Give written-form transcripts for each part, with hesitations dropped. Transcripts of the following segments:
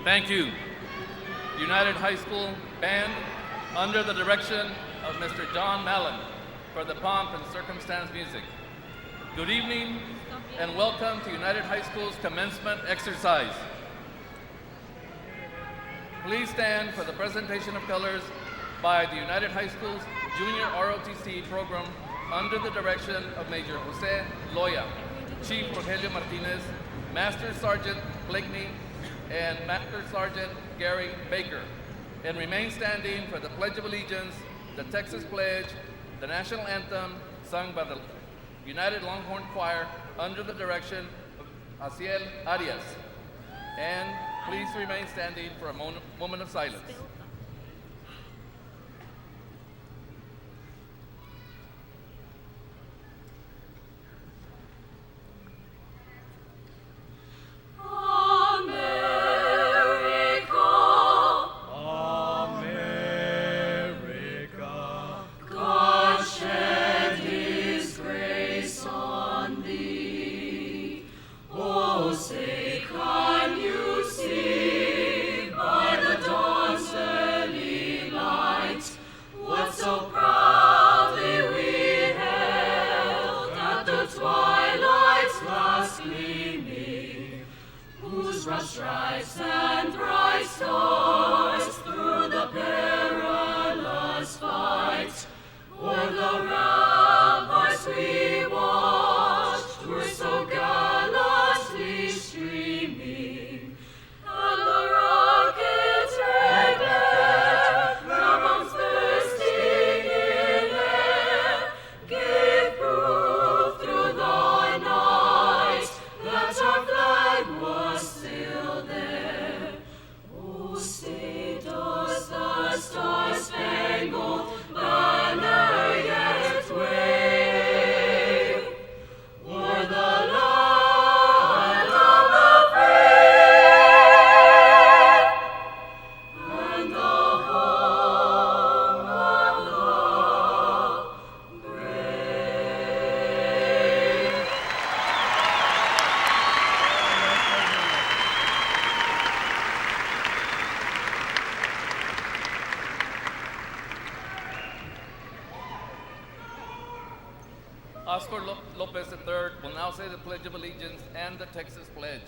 Thank you. United High School Band, under the direction of Mr. John Mallon, for the pomp and circumstance music. Good evening and welcome to United High School's commencement exercise. Please stand for the presentation of colors by the United High School's Junior ROTC program under the direction of Major Jose Loya, Chief Rogelio Martinez, Master Sergeant Blakeney, and Master Sergeant Gary Baker, and remain standing for the Pledge of Allegiance, the Texas Pledge, the National Anthem, sung by the United Longhorn Choir under the direction of Asiel Arias. And please remain standing for a moment of silence. Stripes and bright stars through the perilous fight, o'er the ramparts we watched were so gallantly streaming, and the rockets' red glare, the bombs bursting in air, gave proof through the night that our flag was still there. Oh, say does the star-spangled banner yet wave o'er the land of the free and the home of the brave? Oscar Lopez III will now say the Pledge of Allegiance and the Texas Pledge.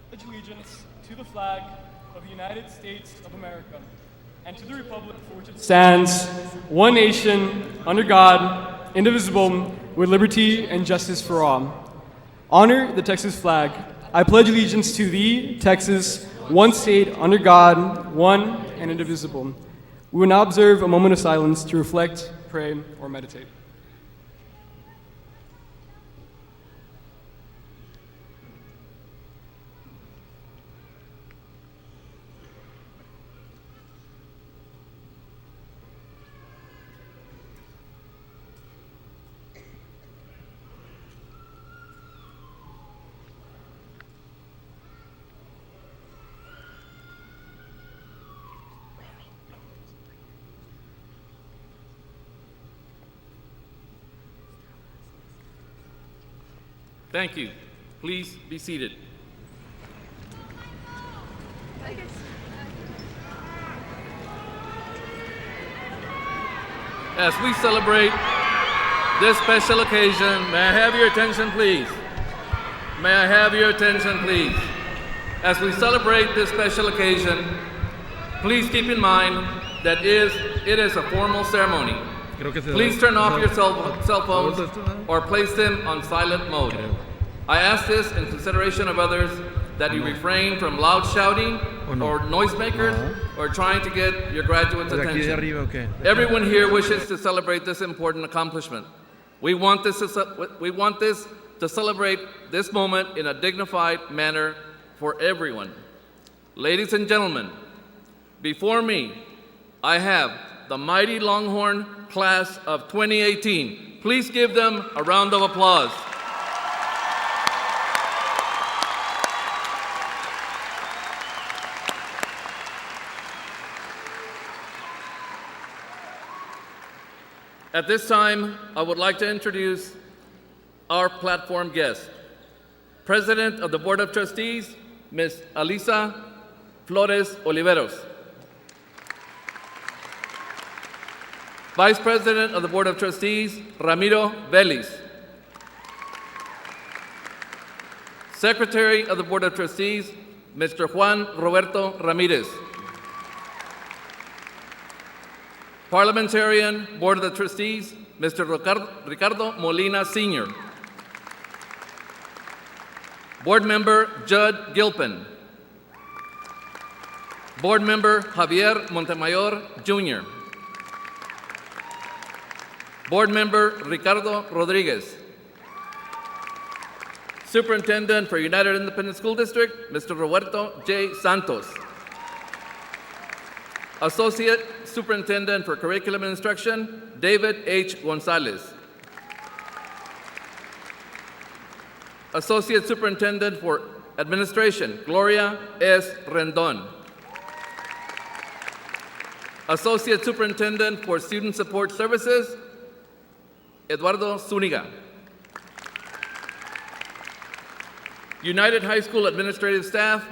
Pledge allegiance to the flag of the United States of America and to the republic for which it stands, one nation, under God, indivisible, with liberty and justice for all. Honor the Texas flag. I pledge allegiance to thee, Texas, one state, under God, one and indivisible. We will now observe a moment of silence to reflect, pray, or meditate. Thank you. Please be seated. As we celebrate this special occasion, may I have your attention, please? May I have your attention, please? As we celebrate this special occasion, please keep in mind that it is a formal ceremony. Please turn off your cell phones or place them on silent mode. I ask this in consideration of others that you refrain from loud shouting or noisemakers or trying to get your graduates' attention. Everyone here wishes to celebrate this important accomplishment. We want this to celebrate this moment in a dignified manner for everyone. Ladies and gentlemen, before me, I have the mighty Longhorn class of 2018. Please give them a round of applause. At this time, I would like to introduce our platform guest. President of the Board of Trustees, Ms. Alisa Flores Oliveros. Vice President of the Board of Trustees, Ramiro Vélez. Secretary of the Board of Trustees, Mr. Juan Roberto Ramirez. Parliamentarian, Board of the Trustees, Mr. Ricardo Molina Sr. Board Member, Judd Gilpin. Board Member, Javier Montemayor Jr. Board Member, Ricardo Rodriguez. Superintendent for United Independent School District, Mr. Roberto J. Santos. Associate Superintendent for Curriculum and Instruction, David H. Gonzalez. Associate Superintendent for Administration, Gloria S. Rendon. Associate Superintendent for Student Support Services, Eduardo Zuniga. United High School Administrative Staff,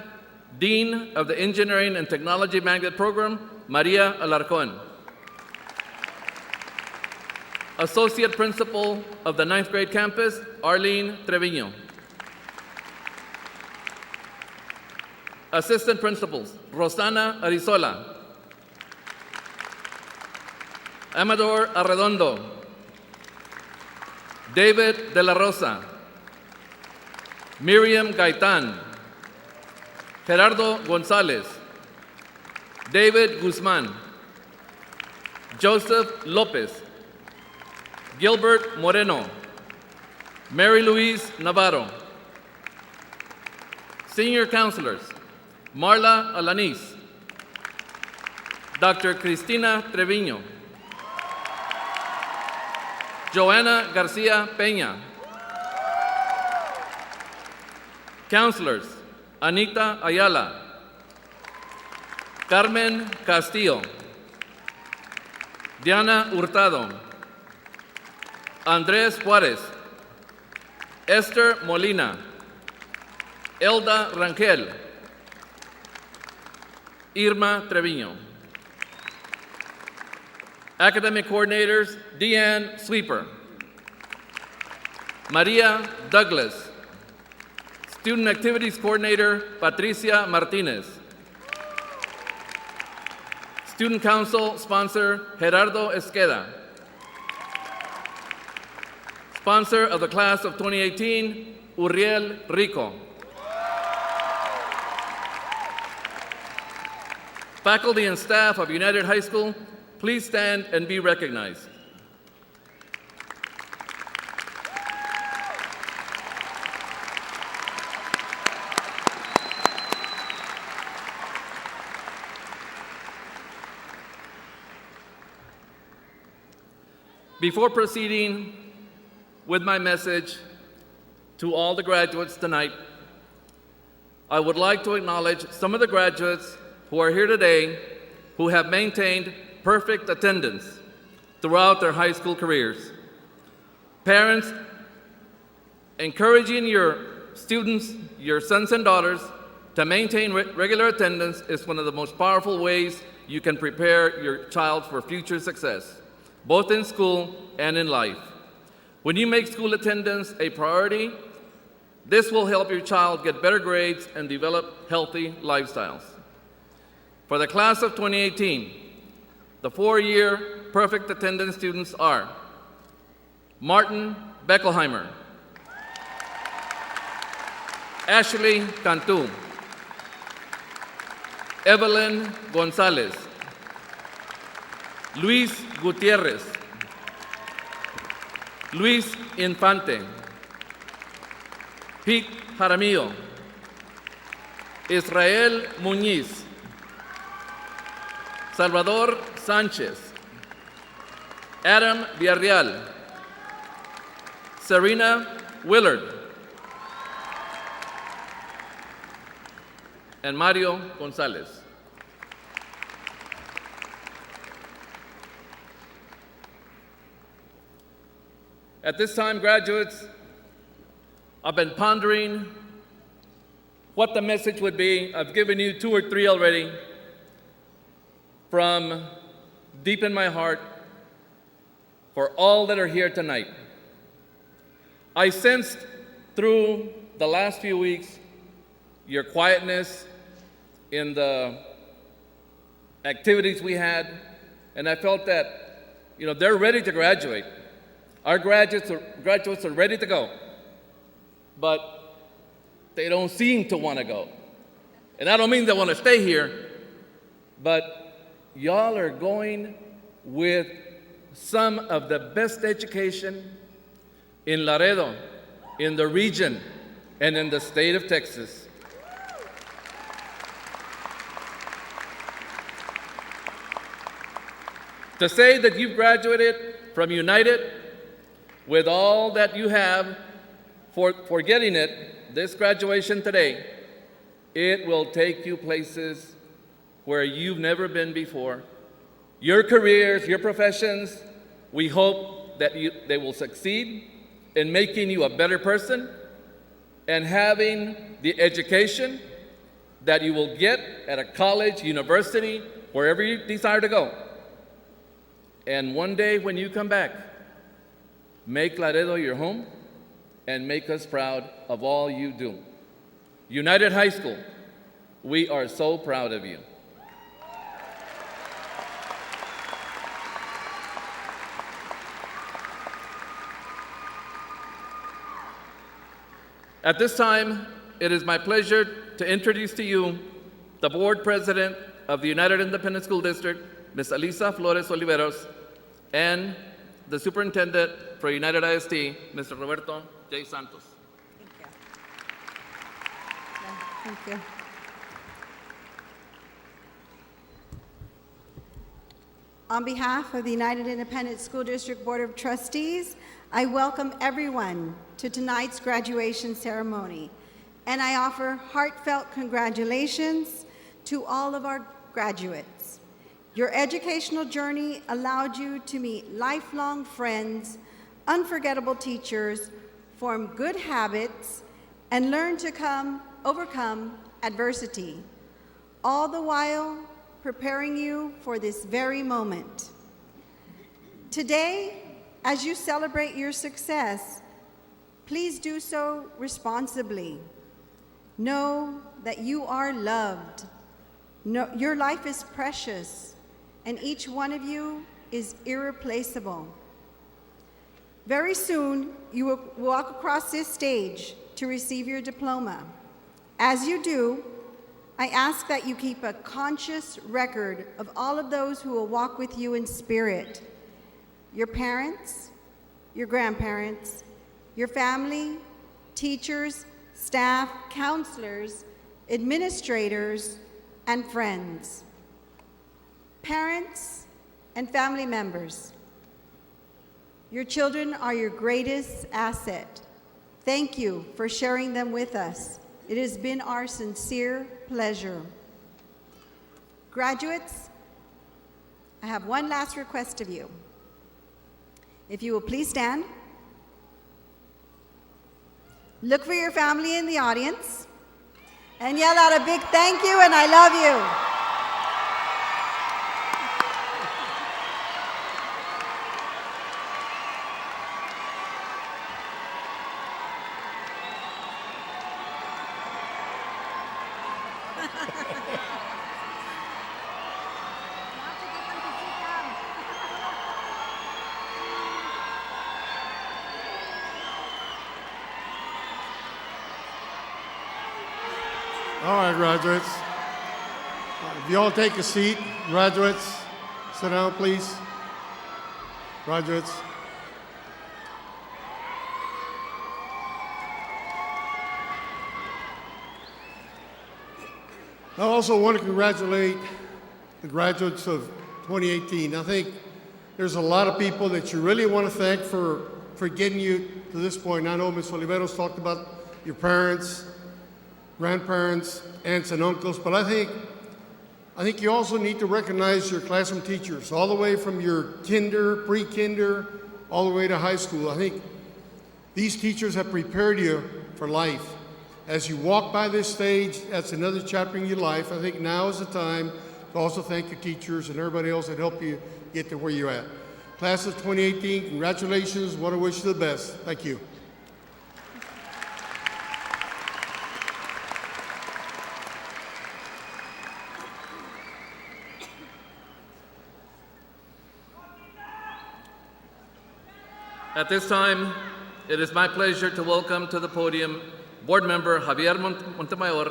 Dean of the Engineering and Technology Magnet Program, Maria Alarcón. Associate Principal of the 9th grade campus, Arlene Treviño. Assistant Principals, Rosana Arizola. Amador Arredondo. David De La Rosa. Miriam Gaitán. Gerardo González. David Guzmán. Joseph Lopez. Gilbert Moreno. Mary Louise Navarro. Senior Counselors, Marla Alanis. Dr. Cristina Treviño. Joanna Garcia Peña. Counselors, Anita Ayala. Carmen Castillo. Diana Hurtado. Andrés Juárez. Esther Molina. Elda Rangel. Irma Treviño. Academic Coordinators, Deanne Sweeper. Maria Douglas. Student Activities Coordinator, Patricia Martinez. Student Council Sponsor, Gerardo Esqueda. Sponsor of the Class of 2018, Uriel Rico. Faculty and staff of United High School, please stand and be recognized. Before proceeding with my message to all the graduates tonight, I would like to acknowledge some of the graduates who are here today who have maintained perfect attendance throughout their high school careers. Parents, encouraging your students, your sons and daughters, to maintain regular attendance is one of the most powerful ways you can prepare your child for future success, both in school and in life. When you make school attendance a priority, this will help your child get better grades and develop healthy lifestyles. For the class of 2018, the 4-year perfect attendance students are Martin Beckelheimer, Ashley Cantu, Evelyn Gonzalez, Luis Gutierrez, Luis Infante, Pete Jaramillo, Israel Muñiz, Salvador Sánchez, Adam Villarreal, Serena Willard, and Mario Gonzalez. At this time, graduates, I've been pondering what the message would be. I've given you 2 or 3 already from deep in my heart for all that are here tonight. I sensed through the last few weeks your quietness in the activities we had, and I felt that, they're ready to graduate. Our graduates are ready to go, but they don't seem to want to go. And I don't mean they want to stay here, but y'all are going with some of the best education in Laredo, in the region, and in the state of Texas. To say that you've graduated from United with all that you have for getting it, this graduation today, it will take you places where you've never been before. Your careers, your professions, we hope that they will succeed in making you a better person and having the education that you will get at a college, university, wherever you desire to go. And one day when you come back, make Laredo your home and make us proud of all you do. United High School, we are so proud of you. At this time, it is my pleasure to introduce to you the Board President of the United Independent School District, Ms. Elisa Flores Oliveros, and the Superintendent for United ISD, Mr. Roberto J. Santos. Thank you. On behalf of the United Independent School District Board of Trustees, I welcome everyone to tonight's graduation ceremony, and I offer heartfelt congratulations to all of our graduates. Your educational journey allowed you to meet lifelong friends, unforgettable teachers, form good habits, and learn to overcome adversity, all the while preparing you for this very moment. Today, as you celebrate your success, please do so responsibly. Know that you are loved. Your life is precious, and each one of you is irreplaceable. Very soon, you will walk across this stage to receive your diploma. As you do, I ask that you keep a conscious record of all of those who will walk with you in spirit. Your parents, your grandparents, your family, teachers, staff, counselors, administrators, and friends. Parents and family members, your children are your greatest asset. Thank you for sharing them with us. It has been our sincere pleasure. Graduates, I have one last request of you. If you will please stand. Look for your family in the audience and yell out a big thank you and I love you. All right, graduates. If you all take a seat, graduates, sit down, please. Graduates. I also want to congratulate the graduates of 2018. I think there's a lot of people that you really want to thank for getting you to this point. I know Ms. Oliveros talked about your parents, grandparents, aunts and uncles, but I think you also need to recognize your classroom teachers, all the way from your kinder, pre-kinder, all the way to high school. I think these teachers have prepared you for life. As you walk by this stage, that's another chapter in your life. I think now is the time to also thank your teachers and everybody else that helped you get to where you're at. Class of 2018, congratulations. Want to wish you the best. Thank you. At this time, it is my pleasure to welcome to the podium Board Member Javier Montemayor,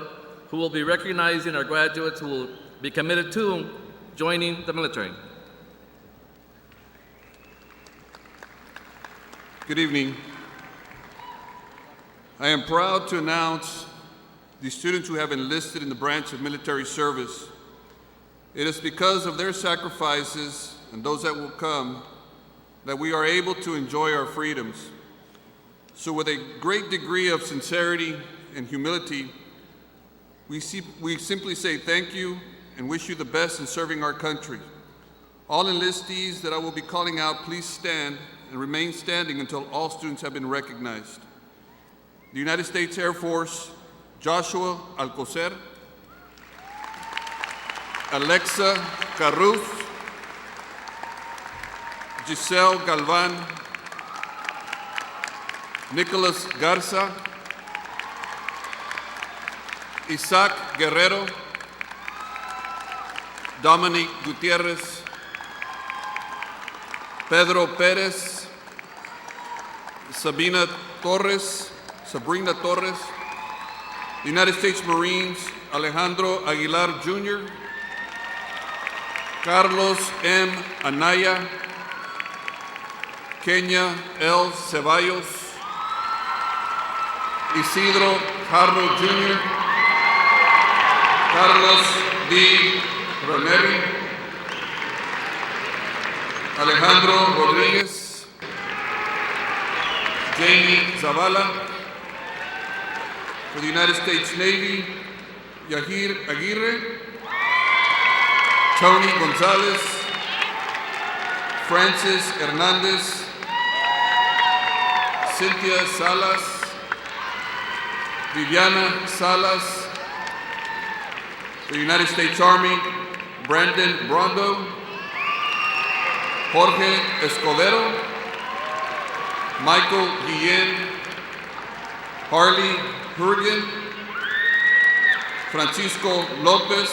who will be recognizing our graduates who will be committed to joining the military. Good evening. I am proud to announce the students who have enlisted in the branch of military service. It is because of their sacrifices and those that will come that we are able to enjoy our freedoms. So with a great degree of sincerity and humility, we simply say thank you and wish you the best in serving our country. All enlistees that I will be calling out, please stand and remain standing until all students have been recognized. The United States Air Force, Joshua Alcocer, Alexa Carruth, Giselle Galvan, Nicholas Garza, Isaac Guerrero, Dominic Gutierrez, Pedro Perez, Sabrina Torres, the United States Marines, Alejandro Aguilar Jr., Carlos M. Anaya, Kenya L. Ceballos, Isidro Carlo Jr., Carlos D. Roneri, Alejandro Rodriguez, Jamie Zavala, for the United States Navy, Yahir Aguirre, Tony Gonzalez, Francis Hernandez, Cynthia Salas, Viviana Salas, the United States Army, Brandon Brondo, Jorge Escudero, Michael Guillen, Harley Hurgan, Francisco Lopez,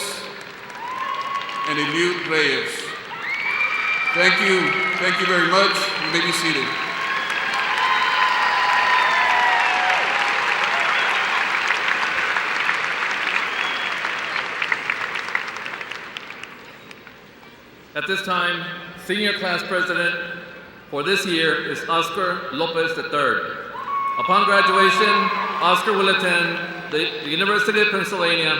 and Eliud Reyes. Thank you very much. You may be seated. At this time, Senior Class President for this year is Oscar Lopez III. Upon graduation, Oscar will attend the University of Pennsylvania,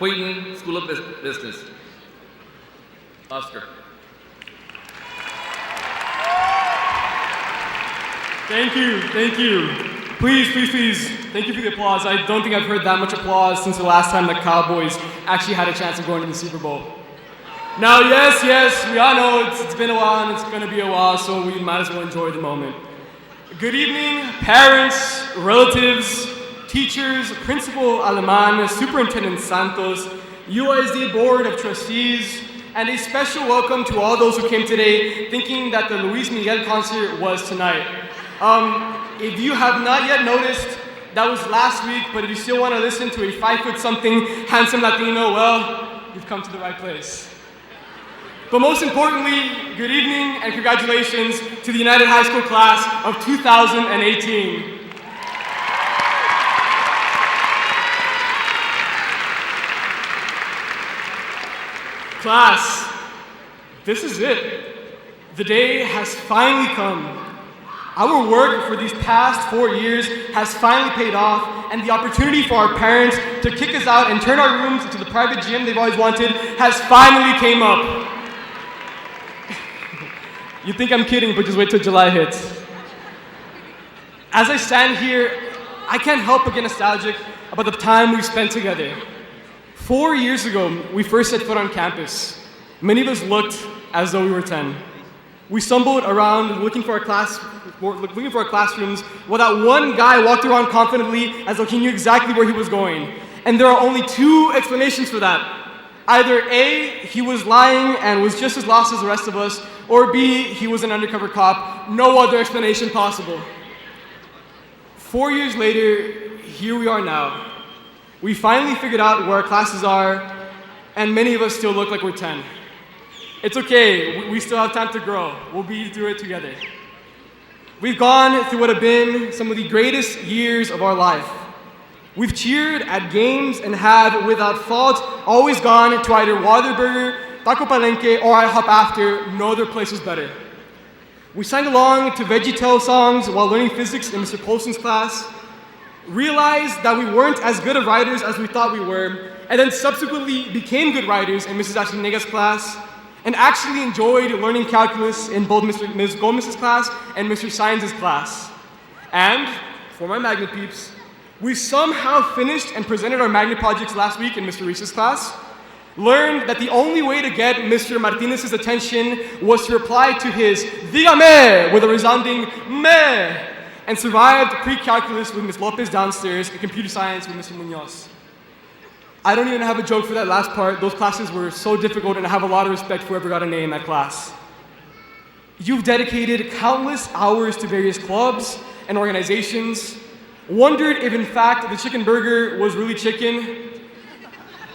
Wheaton School of Business. Oscar. Thank you. Please, thank you for the applause. I don't think I've heard that much applause since the last time the Cowboys actually had a chance of going to the Super Bowl. Now, yes, we all know it's been a while and it's gonna be a while, so we might as well enjoy the moment. Good evening, parents, relatives, teachers, Principal Aleman, Superintendent Santos, UISD Board of Trustees, and a special welcome to all those who came today thinking that the Luis Miguel concert was tonight. If you have not yet noticed, that was last week, but if you still want to listen to a 5-foot-something handsome Latino, well, you've come to the right place. But most importantly, good evening and congratulations to the United High School class of 2018. Class, this is it. The day has finally come. Our work for these past 4 years has finally paid off, and the opportunity for our parents to kick us out and turn our rooms into the private gym they've always wanted has finally came up. You think I'm kidding, but just wait till July hits. As I stand here, I can't help but get nostalgic about the time we've spent together. 4 years ago, we first set foot on campus. Many of us looked as though we were 10. We stumbled around looking for our classrooms, while that one guy walked around confidently as though he knew exactly where he was going. And there are only two explanations for that. Either A, he was lying and was just as lost as the rest of us, or B, he was an undercover cop. No other explanation possible. 4 years later, here we are now. We finally figured out where our classes are, and many of us still look like we're 10. It's okay, we still have time to grow. We'll be through it together. We've gone through what have been some of the greatest years of our life. We've cheered at games and have, without fault, always gone to either Whataburger, Taco Palenque, or IHOP after. No other place was better. We sang along to VeggieTale songs while learning physics in Mr. Polson's class, realized that we weren't as good of writers as we thought we were, and then subsequently became good writers in Mrs. Arciniega's class, and actually enjoyed learning calculus in both Ms. Gomez's class and Mr. Science's class. And, for my magnet peeps, we somehow finished and presented our magnet projects last week in Mr. Reese's class, learned that the only way to get Mr. Martinez's attention was to reply to his "dígame" with a resounding "me," and survived pre-calculus with Ms. Lopez downstairs and computer science with Mr. Munoz. I don't even have a joke for that last part. Those classes were so difficult, and I have a lot of respect for whoever got an A in that class. You've dedicated countless hours to various clubs and organizations, wondered if in fact the chicken burger was really chicken.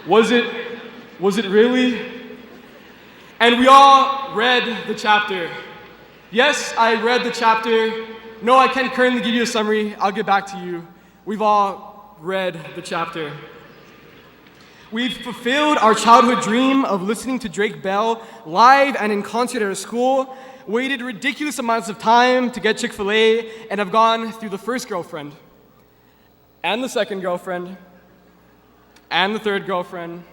Was it really? And we all read the chapter. Yes, I read the chapter. No, I can't currently give you a summary. I'll get back to you. We've all read the chapter. We've fulfilled our childhood dream of listening to Drake Bell live and in concert at our school, waited ridiculous amounts of time to get Chick-fil-A, and have gone through the first girlfriend, and the second girlfriend, and the third girlfriend,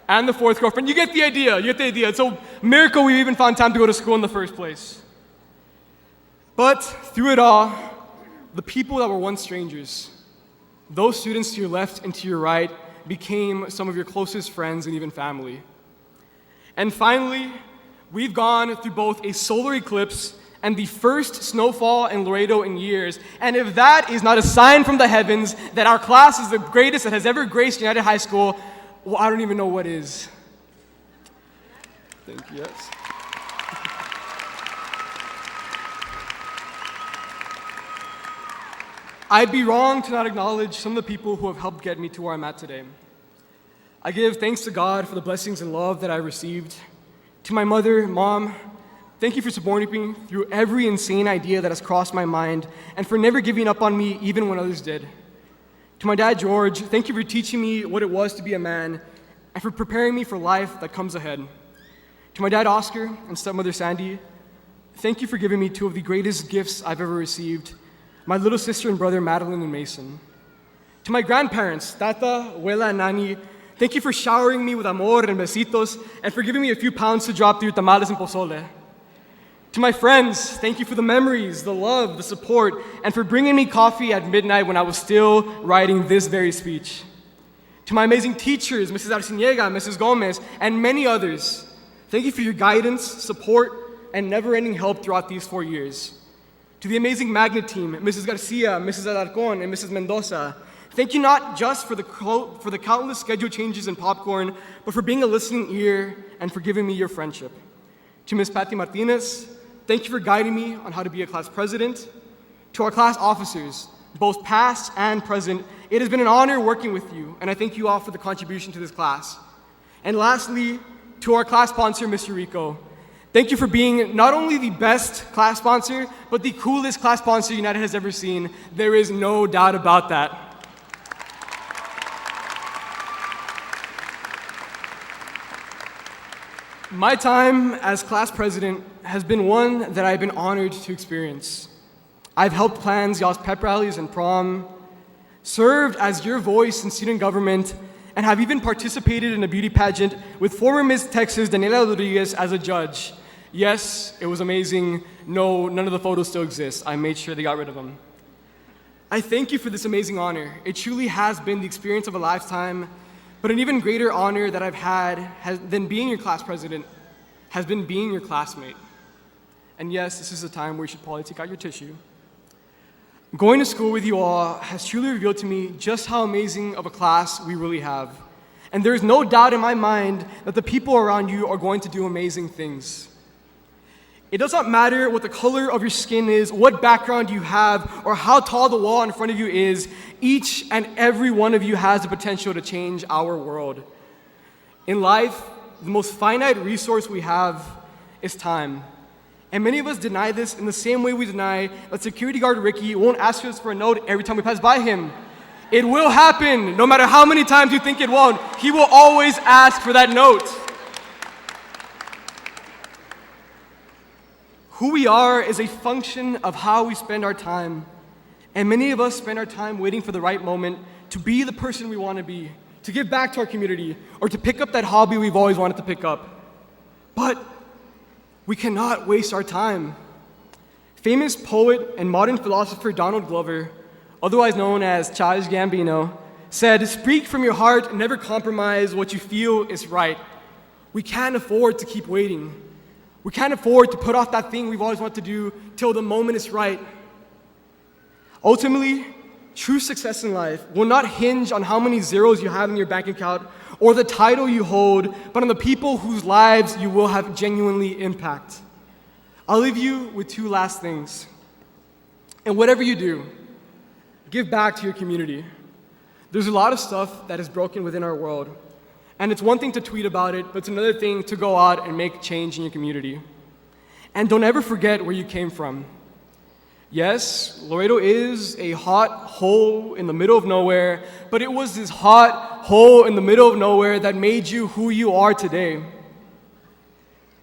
and the fourth girlfriend. You get the idea, It's a miracle we even found time to go to school in the first place. But through it all, the people that were once strangers, those students to your left and to your right, became some of your closest friends and even family. And finally, we've gone through both a solar eclipse and the first snowfall in Laredo in years. And if that is not a sign from the heavens that our class is the greatest that has ever graced United High School, well, I don't even know what is. Thank you, yes. I'd be wrong to not acknowledge some of the people who have helped get me to where I'm at today. I give thanks to God for the blessings and love that I received. To my mother, Mom, thank you for supporting me through every insane idea that has crossed my mind and for never giving up on me even when others did. To my dad, George, thank you for teaching me what it was to be a man and for preparing me for life that comes ahead. To my dad, Oscar, and stepmother, Sandy, thank you for giving me two of the greatest gifts I've ever received, my little sister and brother, Madeline and Mason. To my grandparents, Tata, Abuela, and Nani, thank you for showering me with amor and besitos and for giving me a few pounds to drop through tamales and pozole. To my friends, thank you for the memories, the love, the support, and for bringing me coffee at midnight when I was still writing this very speech. To my amazing teachers, Mrs. Arciniega, Mrs. Gomez, and many others, thank you for your guidance, support, and never-ending help throughout these 4 years. To the amazing magnet team, Mrs. Garcia, Mrs. Alarcon, and Mrs. Mendoza, thank you not just for the countless schedule changes and popcorn, but for being a listening ear and for giving me your friendship. To Ms. Patty Martinez, thank you for guiding me on how to be a class president. To our class officers, both past and present, it has been an honor working with you, and I thank you all for the contribution to this class. And lastly, to our class sponsor, Mr. Rico, thank you for being not only the best class sponsor, but the coolest class sponsor United has ever seen. There is no doubt about that. My time as class president has been one that I've been honored to experience. I've helped plan y'all's pep rallies and prom, served as your voice in student government, and have even participated in a beauty pageant with former Miss Texas Daniela Rodriguez as a judge. Yes, it was amazing. No, none of the photos still exist. I made sure they got rid of them. I thank you for this amazing honor. It truly has been the experience of a lifetime, but an even greater honor that I've had than being your class president. has been being your classmate. And yes, this is a time where you should probably take out your tissue. Going to school with you all has truly revealed to me just how amazing of a class we really have. And there is no doubt in my mind that the people around you are going to do amazing things. It does not matter what the color of your skin is, what background you have, or how tall the wall in front of you is. Each and every one of you has the potential to change our world. In life, the most finite resource we have is time. And many of us deny this in the same way we deny that security guard Ricky won't ask us for a note every time we pass by him. It will happen, no matter how many times you think it won't. He will always ask for that note. Who we are is a function of how we spend our time. And many of us spend our time waiting for the right moment to be the person we want to be, to give back to our community, or to pick up that hobby we've always wanted to pick up. But we cannot waste our time. Famous poet and modern philosopher Donald Glover, otherwise known as Childish Gambino, said, "Speak from your heart and never compromise what you feel is right." We can't afford to keep waiting. We can't afford to put off that thing we've always wanted to do till the moment is right. Ultimately, true success in life will not hinge on how many zeros you have in your bank account or the title you hold, but on the people whose lives you will have genuinely impact. I'll leave you with two last things. And whatever you do, give back to your community. There's a lot of stuff that is broken within our world. And it's one thing to tweet about it, but it's another thing to go out and make change in your community. And don't ever forget where you came from. Yes, Laredo is a hot hole in the middle of nowhere, but it was this hot hole in the middle of nowhere that made you who you are today.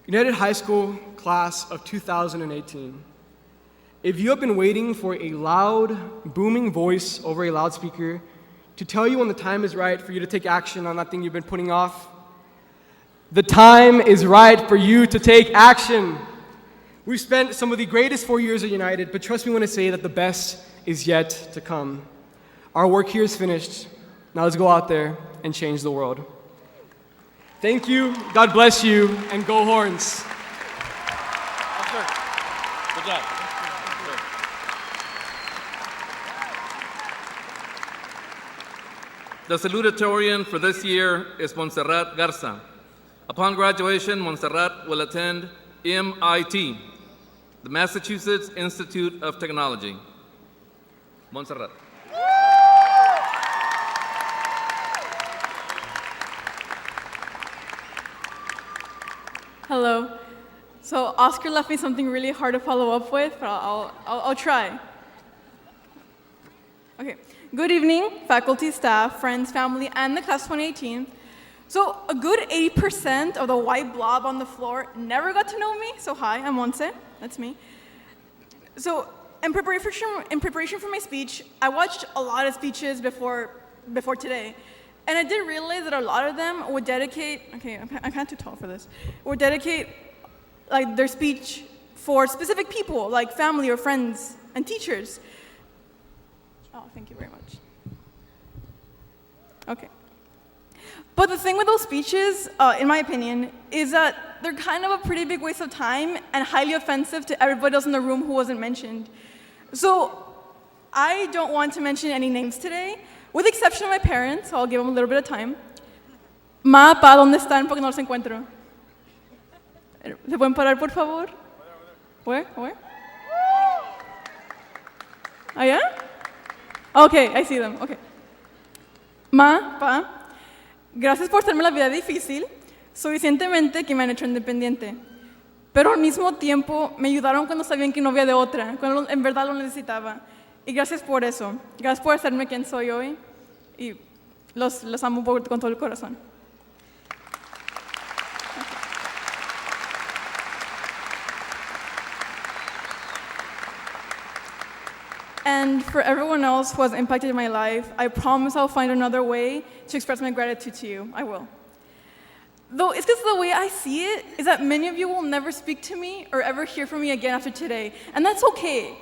United High School class of 2018. If you have been waiting for a loud, booming voice over a loudspeaker to tell you when the time is right for you to take action on that thing you've been putting off, the time is right for you to take action. We've spent some of the greatest 4 years at United, but trust me when I say that the best is yet to come. Our work here is finished. Now let's go out there and change the world. Thank you, God bless you, and go Horns. Good job. The salutatorian for this year is Monserrat Garza. Upon graduation, Monserrat will attend MIT, the Massachusetts Institute of Technology. Monserrat. Hello. So Oscar left me something really hard to follow up with, but I'll try. Okay. Good evening, faculty, staff, friends, family, and the class 2018. So a good 80% of the white blob on the floor never got to know me. So hi, I'm Ponce. That's me. So in preparation for my speech, I watched a lot of speeches before today. And I did realize that a lot of them would dedicate, okay, I'm kind of too tall for this, would dedicate like their speech for specific people, like family or friends and teachers. Oh, thank you very much. Okay. But the thing with those speeches, in my opinion, is that they're kind of a pretty big waste of time and highly offensive to everybody else in the room who wasn't mentioned. So I don't want to mention any names today, with the exception of my parents, so I'll give them a little bit of time. Ma, pa, ¿dónde están? Porque no los encuentro. ¿Se pueden parar, por favor? Where? Allá? Okay, I see them. Okay. Ma, pa, gracias por hacerme la vida difícil, suficientemente que me han hecho independiente. Pero al mismo tiempo me ayudaron cuando sabían que no había de otra, cuando en verdad lo necesitaba. Y gracias por eso. Gracias por hacerme quien soy hoy. Y los amo con todo el corazón. And for everyone else who has impacted my life, I promise I'll find another way to express my gratitude to you. I will. Though it's because the way I see it is that many of you will never speak to me or ever hear from me again after today. And that's okay.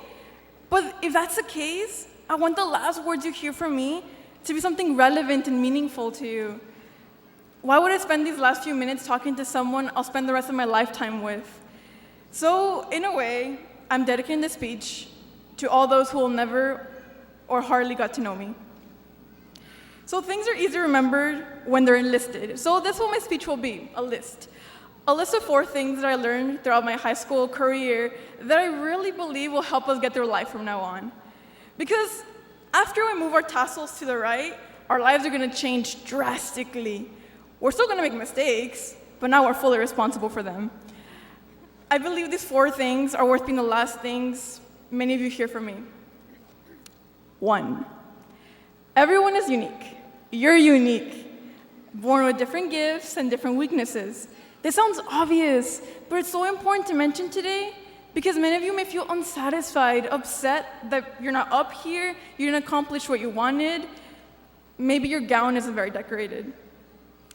But if that's the case, I want the last words you hear from me to be something relevant and meaningful to you. why would I spend these last few minutes talking to someone I'll spend the rest of my lifetime with? So, in a way, I'm dedicating this speech to all those who will never or hardly got to know me. So things are easily remembered when they're enlisted. So this is what my speech will be, a list. A list of 4 things that I learned throughout my high school career that I really believe will help us get through life from now on. Because after we move our tassels to the right, our lives are gonna change drastically. We're still gonna make mistakes, but now we're fully responsible for them. I believe these 4 things are worth being the last things many of you hear from me. 1, everyone is unique. You're unique, born with different gifts and different weaknesses. This sounds obvious, but it's so important to mention today because many of you may feel unsatisfied, upset that you're not up here, you didn't accomplish what you wanted. Maybe your gown isn't very decorated.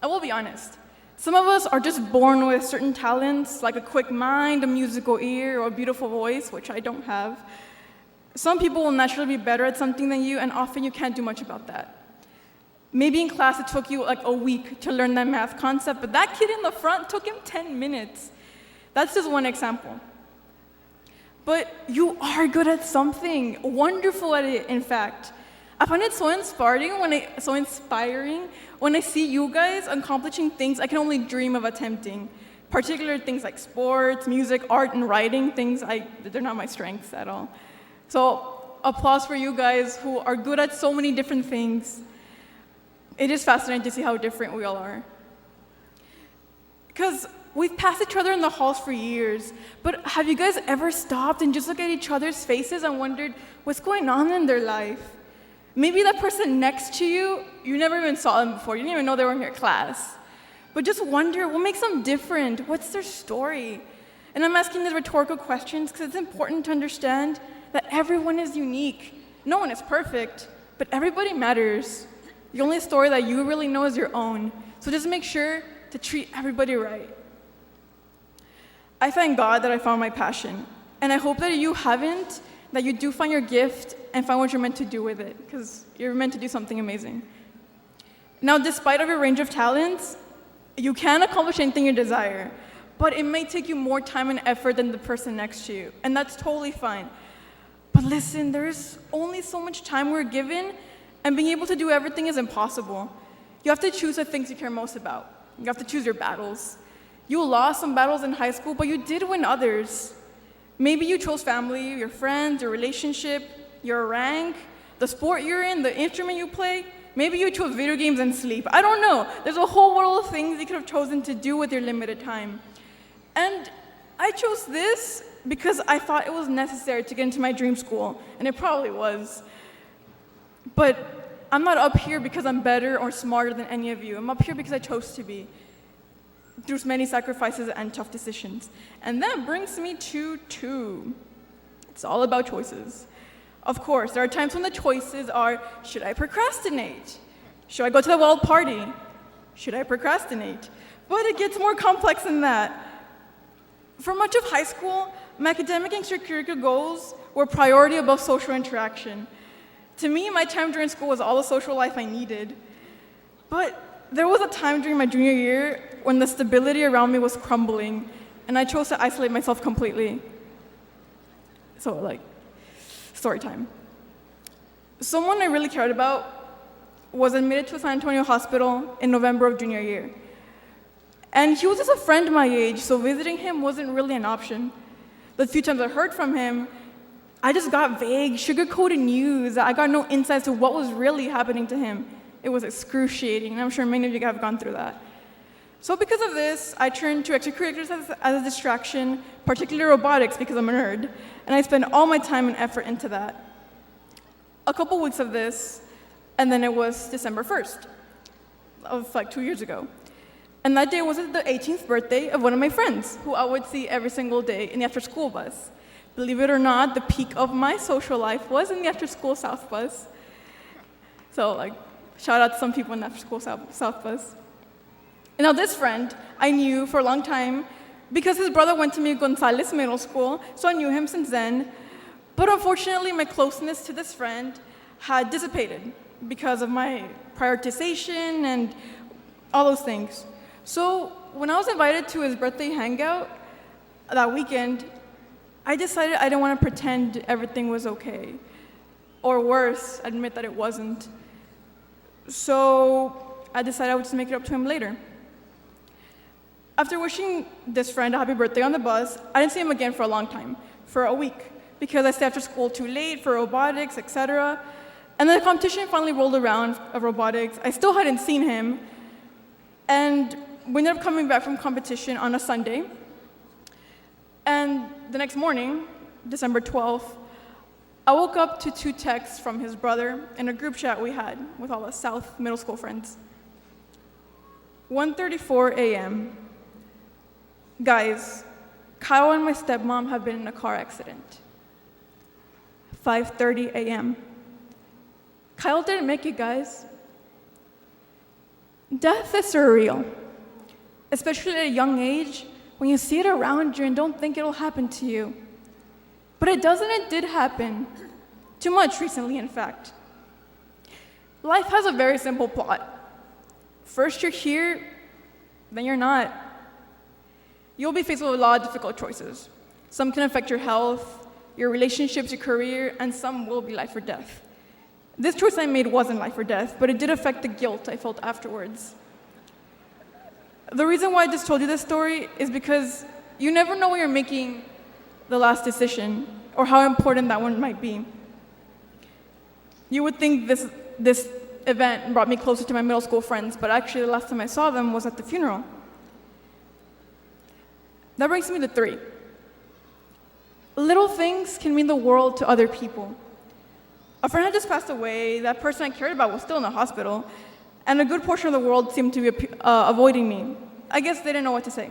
I will be honest. Some of us are just born with certain talents, like a quick mind, a musical ear, or a beautiful voice, which I don't have. Some people will naturally be better at something than you, and often you can't do much about that. Maybe in class it took you like a week to learn that math concept, but that kid in the front took him 10 minutes. That's just one example. But you are good at something, wonderful at it, in fact. I find it so inspiring when I see you guys accomplishing things I can only dream of attempting. Particularly things like sports, music, art, and writing, they're not my strengths at all. So applause for you guys who are good at so many different things. It is fascinating to see how different we all are. Because we've passed each other in the halls for years, but have you guys ever stopped and just looked at each other's faces and wondered what's going on in their life? Maybe that person next to you, you never even saw them before, you didn't even know they were in your class. But just wonder, what makes them different? What's their story? And I'm asking these rhetorical questions because it's important to understand that everyone is unique. No one is perfect, but everybody matters. The only story that you really know is your own. So just make sure to treat everybody right. I thank God that I found my passion. And I hope that you haven't, that you do find your gift and find what you're meant to do with it, because you're meant to do something amazing. Now, despite of your range of talents, you can accomplish anything you desire, but it may take you more time and effort than the person next to you, and that's totally fine. But listen, there's only so much time we're given, and being able to do everything is impossible. You have to choose the things you care most about. You have to choose your battles. You lost some battles in high school, but you did win others. Maybe you chose family, your friends, your relationship, your rank, the sport you're in, the instrument you play. Maybe you chose video games and sleep. I don't know. There's a whole world of things you could have chosen to do with your limited time. And I chose this because I thought it was necessary to get into my dream school, and it probably was. But I'm not up here because I'm better or smarter than any of you. I'm up here because I chose to be, through many sacrifices and tough decisions. And that brings me to 2. It's all about choices. Of course, there are times when the choices are, should I procrastinate? Should I go to the wild party? Should I procrastinate? But it gets more complex than that. For much of high school, my academic and extracurricular goals were priority above social interaction. To me, my time during school was all the social life I needed. But there was a time during my junior year when the stability around me was crumbling, and I chose to isolate myself completely. So, story time. Someone I really cared about was admitted to a San Antonio hospital in November of junior year. And he was just a friend my age, so visiting him wasn't really an option. The few times I heard from him, I just got vague, sugar-coated news. I got no insights to what was really happening to him. It was excruciating, and I'm sure many of you have gone through that. So because of this, I turned to extracurriculars as a distraction, particularly robotics because I'm a nerd, and I spent all my time and effort into that. A couple weeks of this, and then it was December 1st of 2 years ago. And that day was the 18th birthday of one of my friends, who I would see every single day in the after-school bus. Believe it or not, the peak of my social life was in the after-school South bus. So, shout out to some people in the after-school South bus. And now this friend I knew for a long time because his brother went to me at Gonzales Middle School, so I knew him since then. But unfortunately, my closeness to this friend had dissipated because of my prioritization and all those things. So when I was invited to his birthday hangout that weekend, I decided I didn't want to pretend everything was okay. Or worse, admit that it wasn't. So I decided I would just make it up to him later. After wishing this friend a happy birthday on the bus, I didn't see him again for a long time, for a week, because I stayed after school too late for robotics, etc. And then the competition finally rolled around of robotics. I still hadn't seen him, and we ended up coming back from competition on a Sunday. And the next morning, December 12th, I woke up to 2 texts from his brother in a group chat we had with all us South middle school friends. 1:34 a.m. Guys, Kyle and my stepmom have been in a car accident. 5:30 a.m. Kyle didn't make it, guys. Death is surreal, especially at a young age when you see it around you and don't think it'll happen to you. But it doesn't, it did happen. Too much recently, in fact. Life has a very simple plot. First you're here, then you're not. You'll be faced with a lot of difficult choices. Some can affect your health, your relationships, your career, and some will be life or death. This choice I made wasn't life or death, but it did affect the guilt I felt afterwards. The reason why I just told you this story is because you never know when you're making the last decision or how important that one might be. You would think this event brought me closer to my middle school friends, but actually the last time I saw them was at the funeral. That brings me to 3. Little things can mean the world to other people. A friend had just passed away, that person I cared about was still in the hospital, and a good portion of the world seemed to be avoiding me. I guess they didn't know what to say.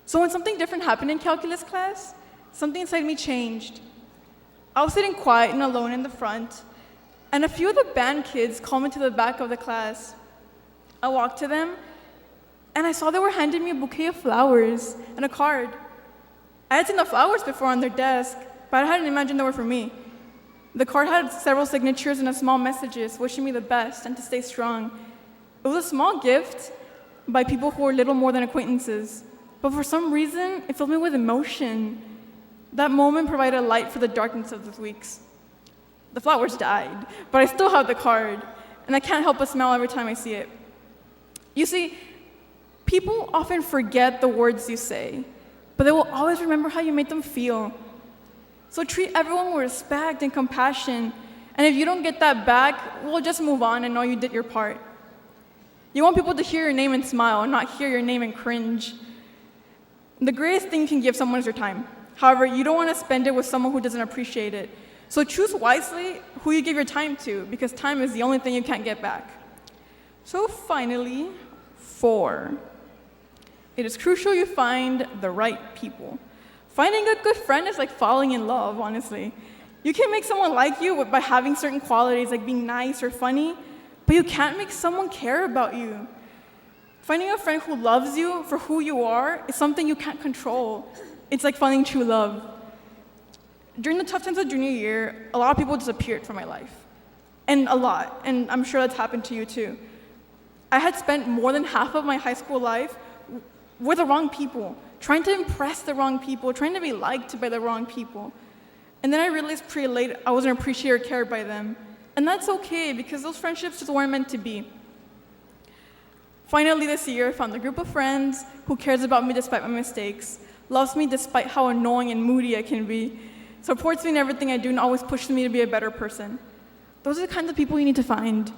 So when something different happened in calculus class, something inside me changed. I was sitting quiet and alone in the front, and a few of the band kids called me to the back of the class. I walked to them, and I saw they were handing me a bouquet of flowers and a card. I had seen the flowers before on their desk, but I hadn't imagined they were for me. The card had several signatures and a small messages wishing me the best and to stay strong. It was a small gift by people who were little more than acquaintances, but for some reason, it filled me with emotion. That moment provided light for the darkness of those weeks. The flowers died, but I still have the card, and I can't help but smile every time I see it. You see, people often forget the words you say, but they will always remember how you made them feel. So treat everyone with respect and compassion, and if you don't get that back, we'll just move on and know you did your part. You want people to hear your name and smile, and not hear your name and cringe. The greatest thing you can give someone is your time. However, you don't want to spend it with someone who doesn't appreciate it. So choose wisely who you give your time to, because time is the only thing you can't get back. So finally, 4. It is crucial you find the right people. Finding a good friend is like falling in love, honestly. You can make someone like you by having certain qualities, like being nice or funny, but you can't make someone care about you. Finding a friend who loves you for who you are is something you can't control. It's like finding true love. During the tough times of junior year, a lot of people disappeared from my life. And a lot, and I'm sure that's happened to you too. I had spent more than half of my high school life with the wrong people, trying to impress the wrong people, trying to be liked by the wrong people. And then I realized pretty late I wasn't appreciated or cared by them. And that's okay, because those friendships just weren't meant to be. Finally this year, I found a group of friends who cares about me despite my mistakes, loves me despite how annoying and moody I can be, supports me in everything I do, and always pushes me to be a better person. Those are the kinds of people you need to find.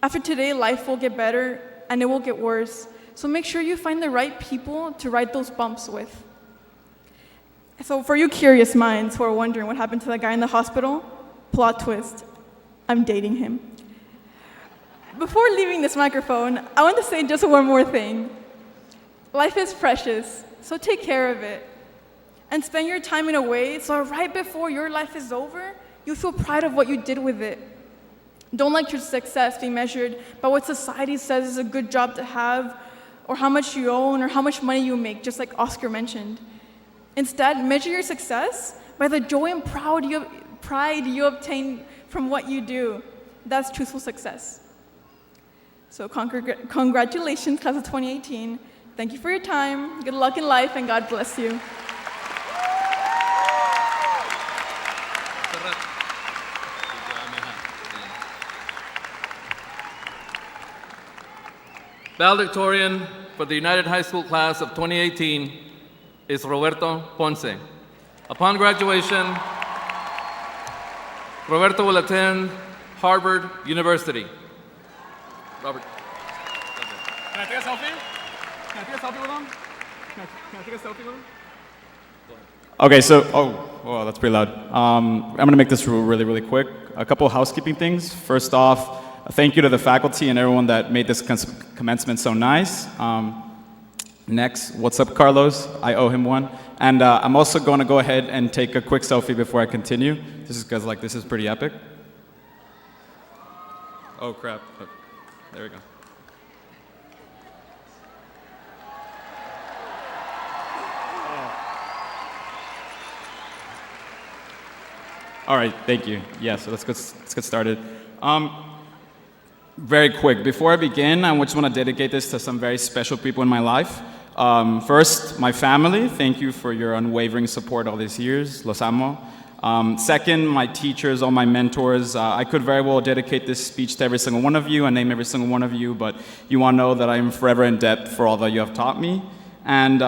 After today, life will get better, and it will get worse. So make sure you find the right people to ride those bumps with. So for you curious minds who are wondering what happened to that guy in the hospital, plot twist, I'm dating him. Before leaving this microphone, I want to say just one more thing. Life is precious, so take care of it. And spend your time in a way so right before your life is over, you feel pride of what you did with it. Don't let your success be measured by what society says is a good job to have, or how much you own, or how much money you make, just like Oscar mentioned. Instead, measure your success by the joy and pride you obtain from what you do. That's truthful success. So congratulations, class of 2018. Thank you for your time. Good luck in life, and God bless you. Valedictorian for the United High School class of 2018 is Roberto Ponce. Upon graduation, Roberto will attend Harvard University. Robert. Can I take a selfie? Can I take a selfie with him? Can I take a selfie with him? Okay, so, oh, that's pretty loud. I'm going to make this really, really quick. A couple of housekeeping things. First off, thank you to the faculty and everyone that made this commencement so nice. Next, what's up, Carlos? I owe him one. And I'm also going to go ahead and take a quick selfie before I continue. This is because, this is pretty epic. Oh, crap. Oh, there we go. All right, thank you. Yeah, so let's get started. Very quick, before I begin, I just want to dedicate this to some very special people in my life. First, my family. Thank you for your unwavering support all these years. Los amo. Second, my teachers, all my mentors. I could very well dedicate this speech to every single one of you and name every single one of you, but you want to know that I am forever in debt for all that you have taught me. And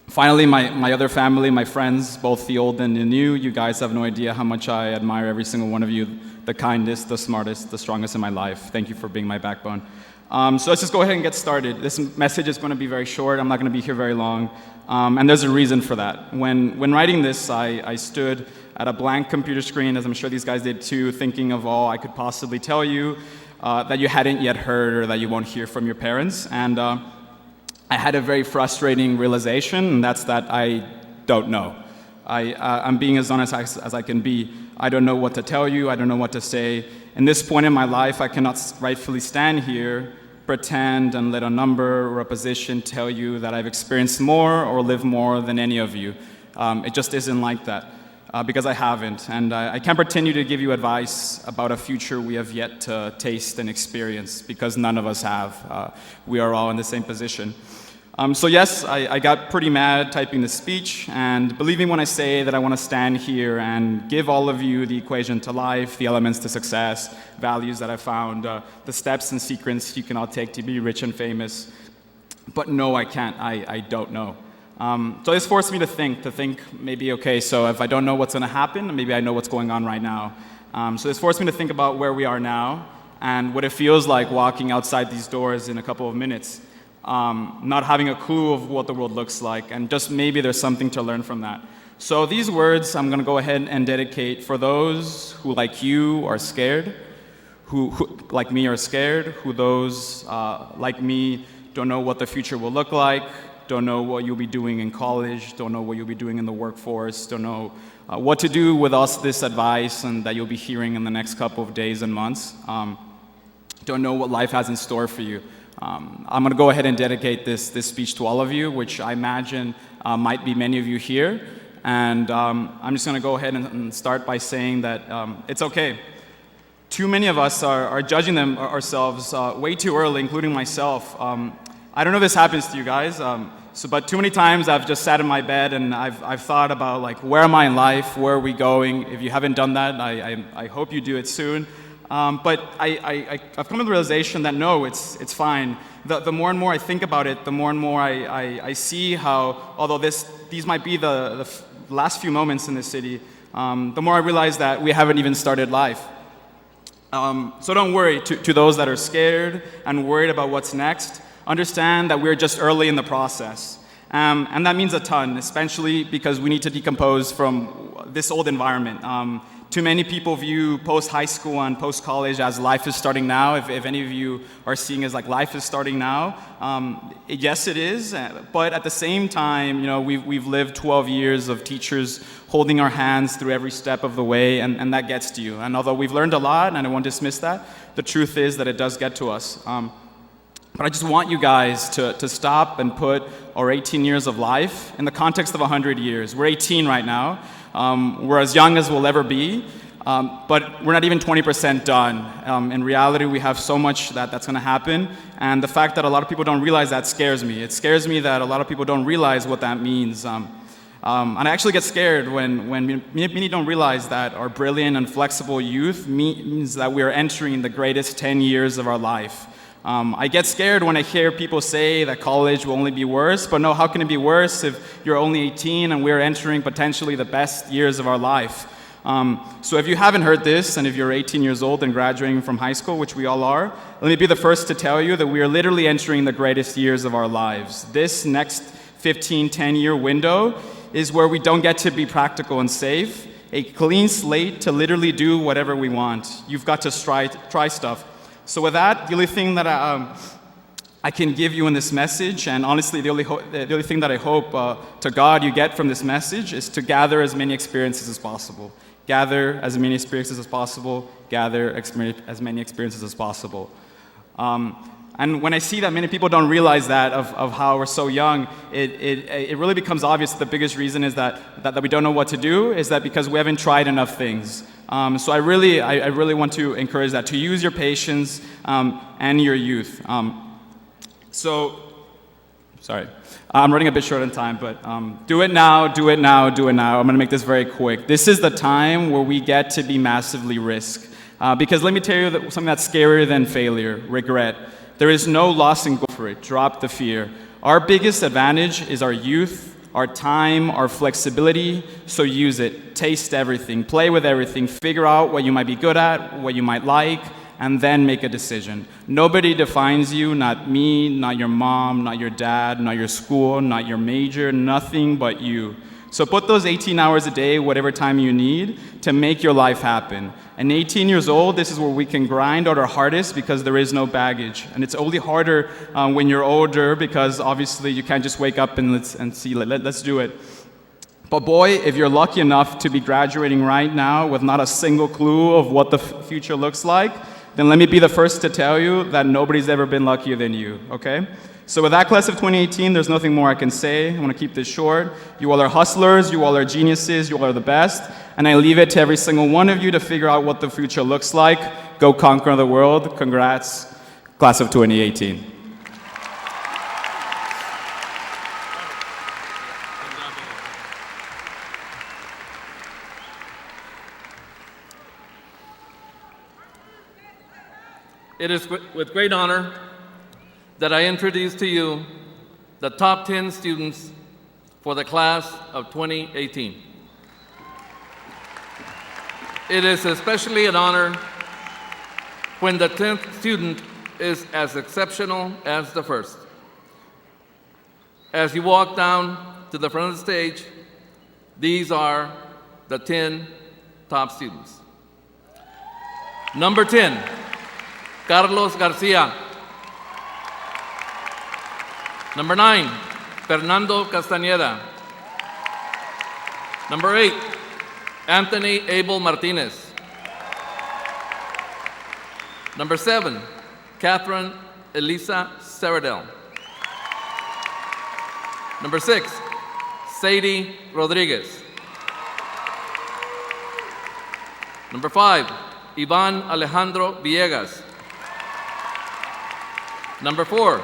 finally, my other family, my friends, both the old and the new. You guys have no idea how much I admire every single one of you. The kindest, the smartest, the strongest in my life. Thank you for being my backbone. So let's just go ahead and get started. This message is going to be very short. I'm not going to be here very long. And there's a reason for that. When writing this, I stood at a blank computer screen, as I'm sure these guys did too, thinking of all I could possibly tell you that you hadn't yet heard or that you won't hear from your parents. And I had a very frustrating realization, and that's that I don't know. I'm being as honest as I can be. I don't know what to tell you. I don't know what to say. In this point in my life, I cannot rightfully stand here, pretend, and let a number or a position tell you that I've experienced more or lived more than any of you. It just isn't like that, because I haven't. And I can't pretend to give you advice about a future we have yet to taste and experience, because none of us have. We are all in the same position. So yes, I got pretty mad typing the speech, and believe me when I say that I want to stand here and give all of you the equation to life, the elements to success, values that I found, the steps and secrets you can all take to be rich and famous. But no, I can't. I don't know. So this forced me to think maybe, okay, so if I don't know what's going to happen, maybe I know what's going on right now. So this forced me to think about where we are now and what it feels like walking outside these doors in a couple of minutes. Not having a clue of what the world looks like, and just maybe there's something to learn from that. So these words I'm going to go ahead and dedicate for those who, like you, are scared, who like me, are scared, who those, like me, don't know what the future will look like, don't know what you'll be doing in college, don't know what you'll be doing in the workforce, don't know what to do with all this advice and that you'll be hearing in the next couple of days and months, don't know what life has in store for you. I'm going to go ahead and dedicate this speech to all of you, which I imagine might be many of you here. And I'm just going to go ahead and start by saying that it's okay. Too many of us are judging ourselves way too early, including myself. I don't know if this happens to you guys, but too many times I've just sat in my bed and I've thought about, where am I in life? Where are we going? If you haven't done that, I hope you do it soon. But I've come to the realization that no, it's fine. The more and more I think about it, the more and more I see how, although these might be the last few moments in this city, the more I realize that we haven't even started life. So don't worry, to those that are scared and worried about what's next, understand that we're just early in the process. And that means a ton, especially because we need to decompose from this old environment. Too many people view post-high school and post-college as life is starting now. If any of you are seeing as life is starting now, yes, it is. But at the same time, we've lived 12 years of teachers holding our hands through every step of the way, and that gets to you. And although we've learned a lot, and I won't dismiss that, the truth is that it does get to us. But I just want you guys to stop and put our 18 years of life in the context of 100 years. We're 18 right now. We're as young as we'll ever be. But we're not even 20% done. In reality, we have so much that's going to happen. And the fact that a lot of people don't realize that scares me. It scares me that a lot of people don't realize what that means. And I actually get scared when many don't realize that our brilliant and flexible youth means that we are entering the greatest 10 years of our life. I get scared when I hear people say that college will only be worse, but no, how can it be worse if you're only 18 and we're entering potentially the best years of our life? So if you haven't heard this, and if you're 18 years old and graduating from high school, which we all are, let me be the first to tell you that we are literally entering the greatest years of our lives. This next 15, 10-year window is where we don't get to be practical and safe, a clean slate to literally do whatever we want. You've got to try stuff. So with that, the only thing that I can give you in this message, and honestly, the only thing that I hope to God you get from this message is to gather as many experiences as possible. Gather as many experiences as possible. Gather as many experiences as possible. And when I see that many people don't realize that of how we're so young, it really becomes obvious that the biggest reason is that we don't know what to do is that because we haven't tried enough things. So I really want to encourage that, to use your patience and your youth. Sorry, I'm running a bit short on time, but do it now, do it now, do it now. I'm going to make this very quick. This is the time where we get to be massively risk. Because let me tell you something that's scarier than failure, regret. There is no loss in go for it. Drop the fear. Our biggest advantage is our youth, our time, our flexibility, so use it. Taste everything, play with everything, figure out what you might be good at, what you might like, and then make a decision. Nobody defines you, not me, not your mom, not your dad, not your school, not your major, nothing but you. So put those 18 hours a day, whatever time you need, to make your life happen. And 18 years old, this is where we can grind out our hardest because there is no baggage. And it's only harder when you're older because obviously you can't just wake up and let's do it. But boy, if you're lucky enough to be graduating right now with not a single clue of what the future looks like, then let me be the first to tell you that nobody's ever been luckier than you, okay? So with that class of 2018, there's nothing more I can say. I want to keep this short. You all are hustlers, you all are geniuses, you all are the best, and I leave it to every single one of you to figure out what the future looks like. Go conquer the world. Congrats, class of 2018. It is with great honor that I introduce to you the top 10 students for the class of 2018. It is especially an honor when the 10th student is as exceptional as the first. As you walk down to the front of the stage, these are the 10 top students. Number 10, Carlos Garcia. Number 9, Fernando Castañeda. Number 8, Anthony Abel Martinez. Number 7, Catherine Elisa Serradell. Number 6, Sadie Rodriguez. Number 5, Ivan Alejandro Villegas. Number 4,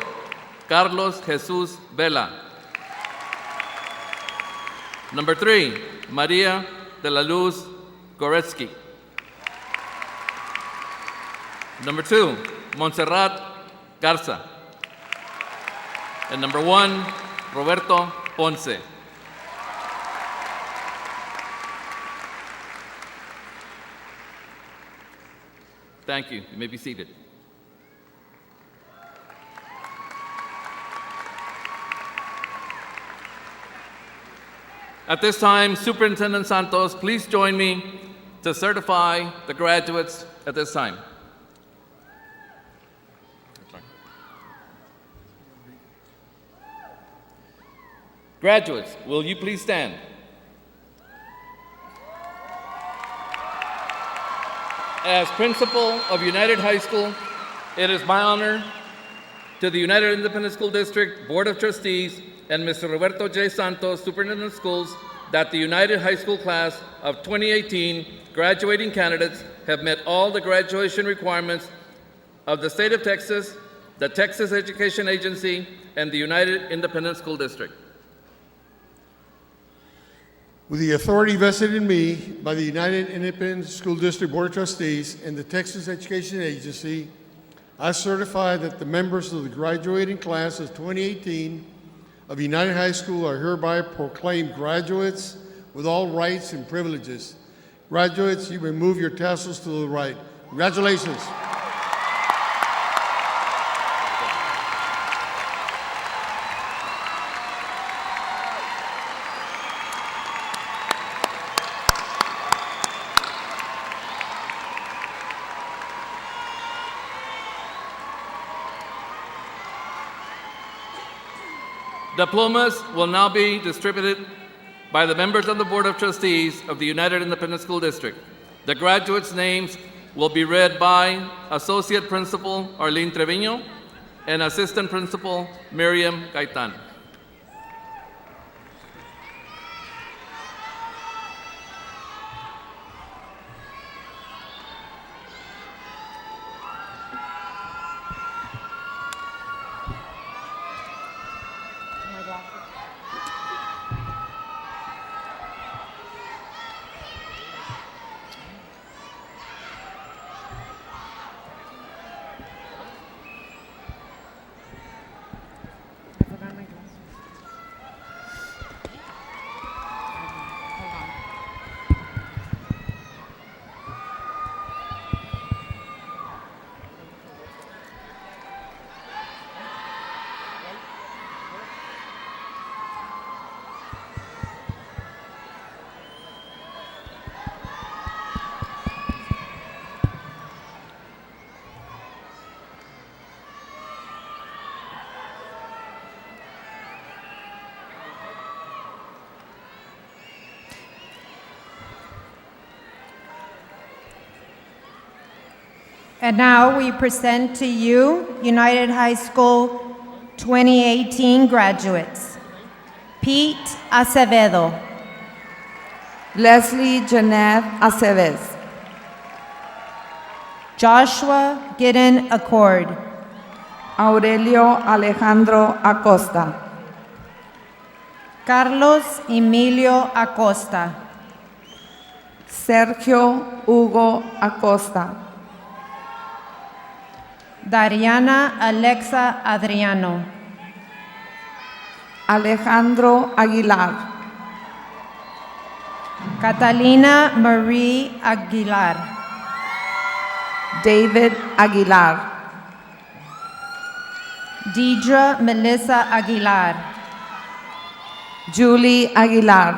Carlos Jesus Vela. Number 3, Maria de la Luz Goretsky. Number 2, Monserrat Garza. And number 1, Roberto Ponce. Thank you. You may be seated. At this time, Superintendent Santos, please join me to certify the graduates at this time. Graduates, will you please stand? As principal of United High School, it is my honor to the United Independent School District Board of Trustees and Mr. Roberto J. Santos, Superintendent of Schools, that the United High School class of 2018 graduating candidates have met all the graduation requirements of the state of Texas, the Texas Education Agency, and the United Independent School District. With the authority vested in me by the United Independent School District Board of Trustees and the Texas Education Agency, I certify that the members of the graduating class of 2018 of United High School are hereby proclaimed graduates with all rights and privileges. Graduates, you may move your tassels to the right. Congratulations. Diplomas will now be distributed by the members of the Board of Trustees of the United Independent School District. The graduates' names will be read by Associate Principal Arlene Trevino and Assistant Principal Miriam Gaitan. And now we present to you United High School 2018 graduates. Pete Acevedo. Leslie Jeanette Aceves. Joshua Gideon Accord. Aurelio Alejandro Acosta. Carlos Emilio Acosta. Sergio Hugo Acosta. Dariana Alexa Adriano. Alejandro Aguilar. Catalina Marie Aguilar. David Aguilar. Deidre Melissa Aguilar. Julie Aguilar.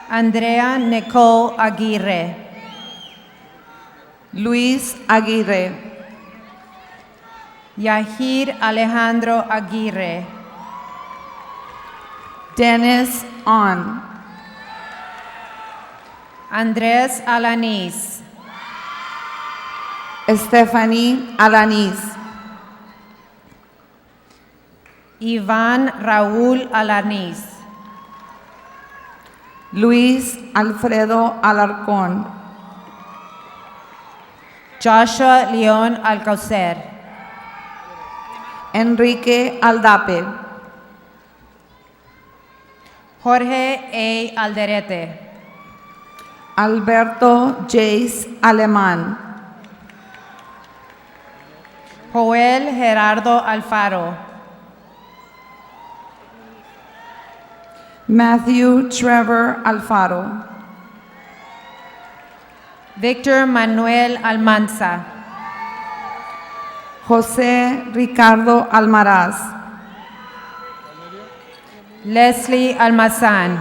Andrea Nicole Aguirre. Luis Aguirre. Yahir Alejandro Aguirre. Dennis On. Andres Alanis. Stephanie Alanis. Iván Raúl Alanis. Luis Alfredo Alarcón. Joshua León Alcaucer. Enrique Aldape. Jorge A. Alderete. Alberto Jace Alemán. Joel Gerardo Alfaro. Matthew Trevor Alfaro. Victor Manuel Almanza. José Ricardo Almaraz. Leslie Almazán.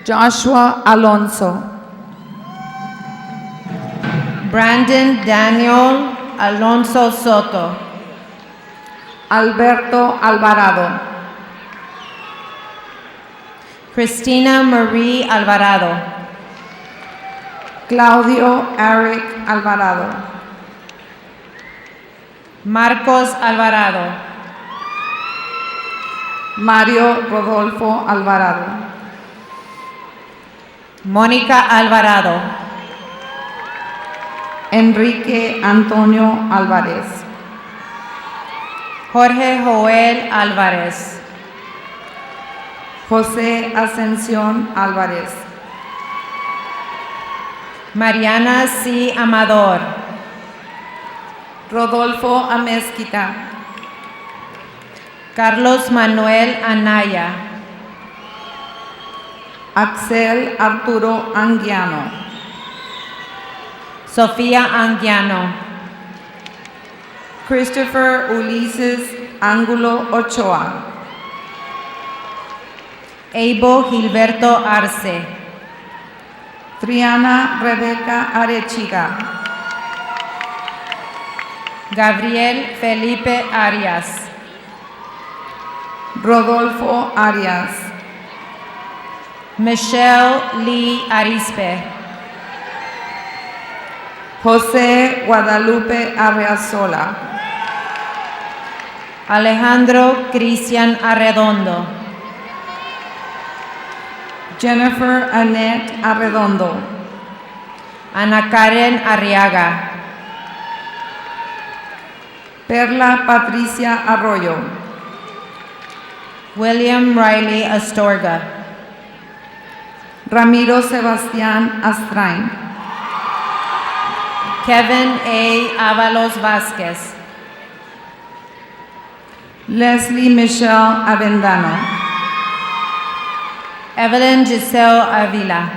Joshua Alonso. Brandon Daniel Alonso Soto. Alberto Alvarado. Cristina Marie Alvarado. Claudio Eric Alvarado. Marcos Alvarado. Mario Rodolfo Alvarado. Mónica Alvarado. Enrique Antonio Álvarez. Jorge Joel Álvarez. José Ascensión Álvarez. Mariana C. Amador. Rodolfo Amezquita. Carlos Manuel Anaya. Axel Arturo Anguiano. Sofía Anguiano. Christopher Ulises Ángulo Ochoa. Eibo Gilberto Arce. Triana Rebeca Arechiga. Gabriel Felipe Arias. Rodolfo Arias. Michelle Lee Arispe. José Guadalupe Arreazola. Alejandro Cristian Arredondo. Jennifer Annette Arredondo. Ana Karen Arriaga. Perla Patricia Arroyo. William Riley Astorga. Ramiro Sebastián Astrain. Kevin A. Avalos Vázquez. Leslie Michelle Avendano. Evelyn Giselle Avila.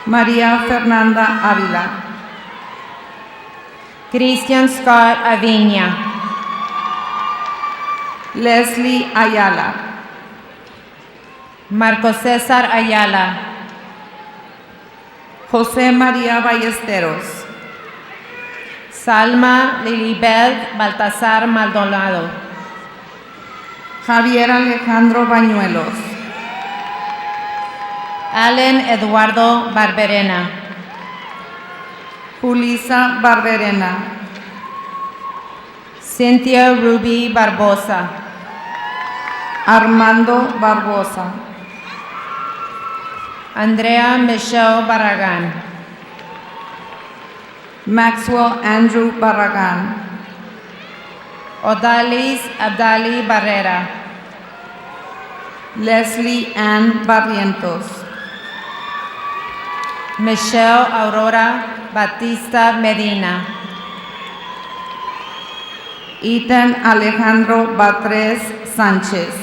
María Fernanda Ávila. Christian Scott Aviña. Leslie Ayala. Marco César Ayala. José María Ballesteros. Salma Lilibet Baltasar Maldonado. Javier Alejandro Bañuelos. Allen Eduardo Barberena. Julisa Barberena. Cynthia Ruby Barbosa. Armando Barbosa. Andrea Michelle Barragán. Maxwell Andrew Barragán. Odalis Abdali Barrera. Leslie Ann Barrientos. Michelle Aurora Batista Medina. Ethan Alejandro Batres Sánchez.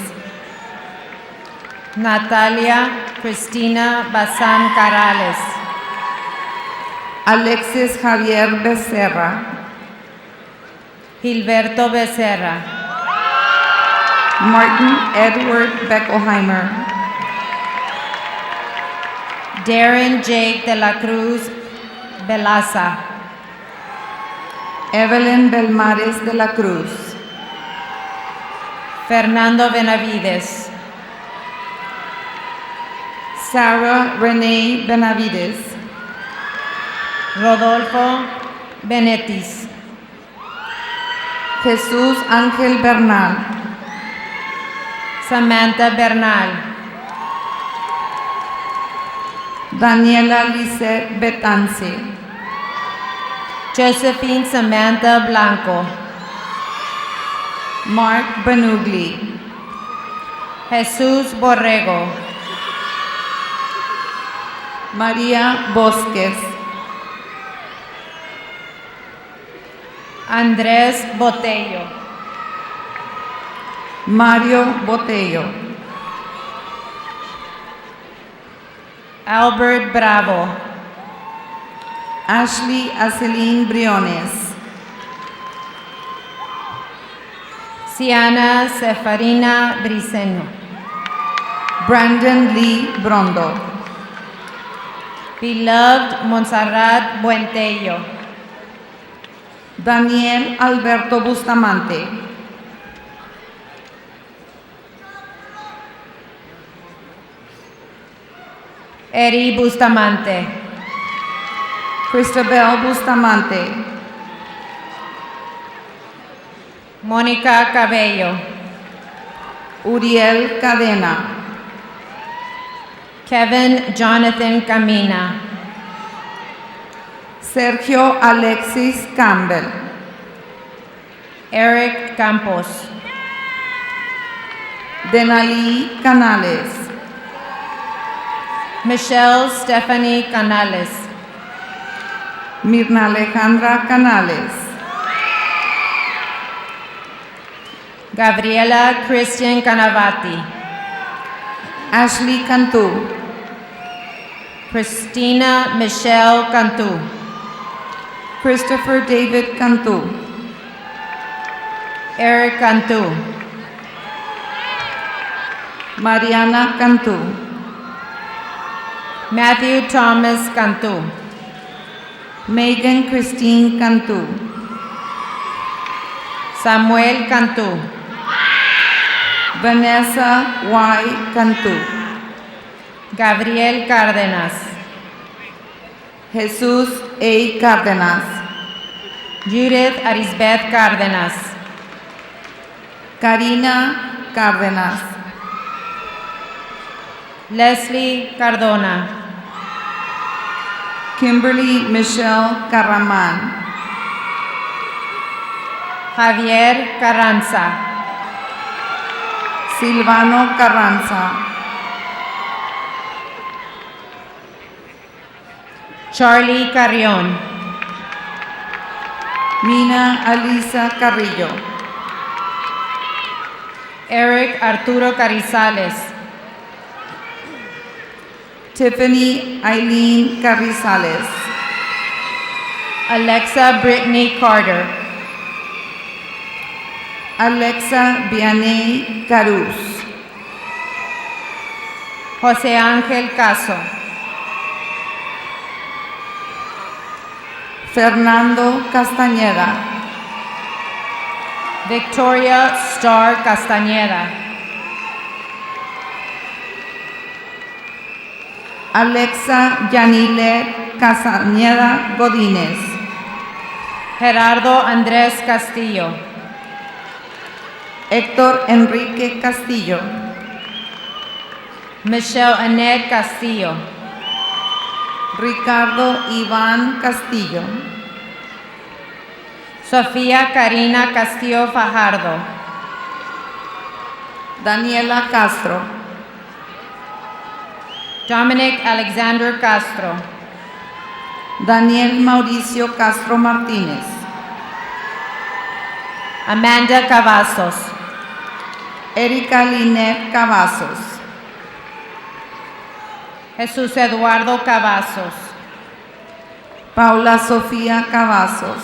Natalia Cristina Bazán Carales. Alexis Javier Becerra. Gilberto Becerra. Martin Edward Beckelheimer. Darren Jake de la Cruz Velaza. Evelyn Belmares de la Cruz. Fernando Benavides. Sarah Renee Benavides. Rodolfo Benetis. Jesús Ángel Bernal. Samantha Bernal. Daniela Lisette Betance. Josephine Samantha Blanco. Mark Benugli. Jesús Borrego. María Bosques. Andrés Botello. Mario Botello. Albert Bravo. Ashley Acelín Briones. Siana Sefarina Briceño. Brandon Lee Brondo. Beloved Monserrat Buentello. Daniel Alberto Bustamante. Eri Bustamante. Cristabel Bustamante. Mónica Cabello. Uriel Cadena. Kevin Jonathan Camina. Sergio Alexis Campbell. Eric Campos. Denali Canales. Michelle Stephanie Canales. Mirna Alejandra Canales. Gabriela Christian Canavati. Ashley Cantú. Christina Michelle Cantu. Christopher David Cantú. Eric Cantu. Mariana Cantú. Matthew Thomas Cantu. Megan Christine Cantú. Samuel Cantu. Vanessa Y. Cantú. Gabriel Cárdenas. Jesús A. Cárdenas. Judith Arisbeth Cárdenas. Karina Cárdenas. Leslie Cardona. Kimberly Michelle Carramán. Javier Carranza. Silvano Carranza. Charlie Carrión. Mina Alisa Carrillo. Eric Arturo Carizales. Tiffany Eileen Carrizales. Alexa Brittany Carter. Alexa Vianney Caruz. José Ángel Caso. Fernando Castañeda. Victoria Star Castañeda. Alexa Yanilet Castañeda Godínez. Gerardo Andrés Castillo. Héctor Enrique Castillo. Michelle Annette Castillo. Ricardo Iván Castillo. Sofía Karina Castillo Fajardo. Daniela Castro. Dominic Alexander Castro. Daniel Mauricio Castro Martínez. Amanda Cavazos. Erika Linet Cavazos. Jesús Eduardo Cavazos. Paula Sofía Cavazos.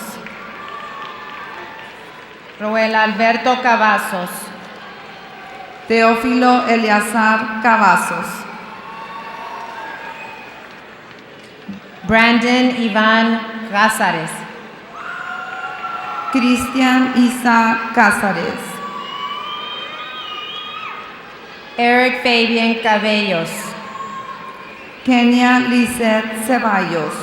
Roel Alberto Cavazos. Teófilo Eleazar Cavazos. Brandon Iván Cázares. Cristian Isa Cázares. Eric Fabian Cabellos. Kenia Lizeth Ceballos.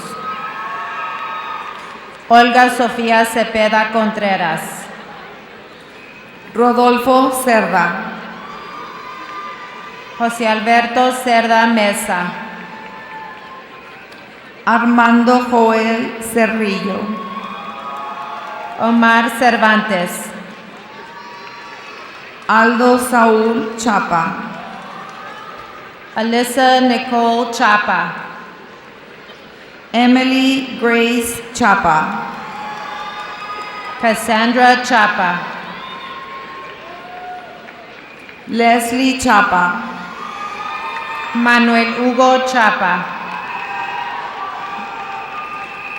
Olga Sofía Cepeda Contreras. Rodolfo Cerda. José Alberto Cerda Mesa. Armando Joel Cerrillo. Omar Cervantes. Aldo Saúl Chapa. Alyssa Nicole Chapa. Emily Grace Chapa. Cassandra Chapa. Leslie Chapa. Manuel Hugo Chapa.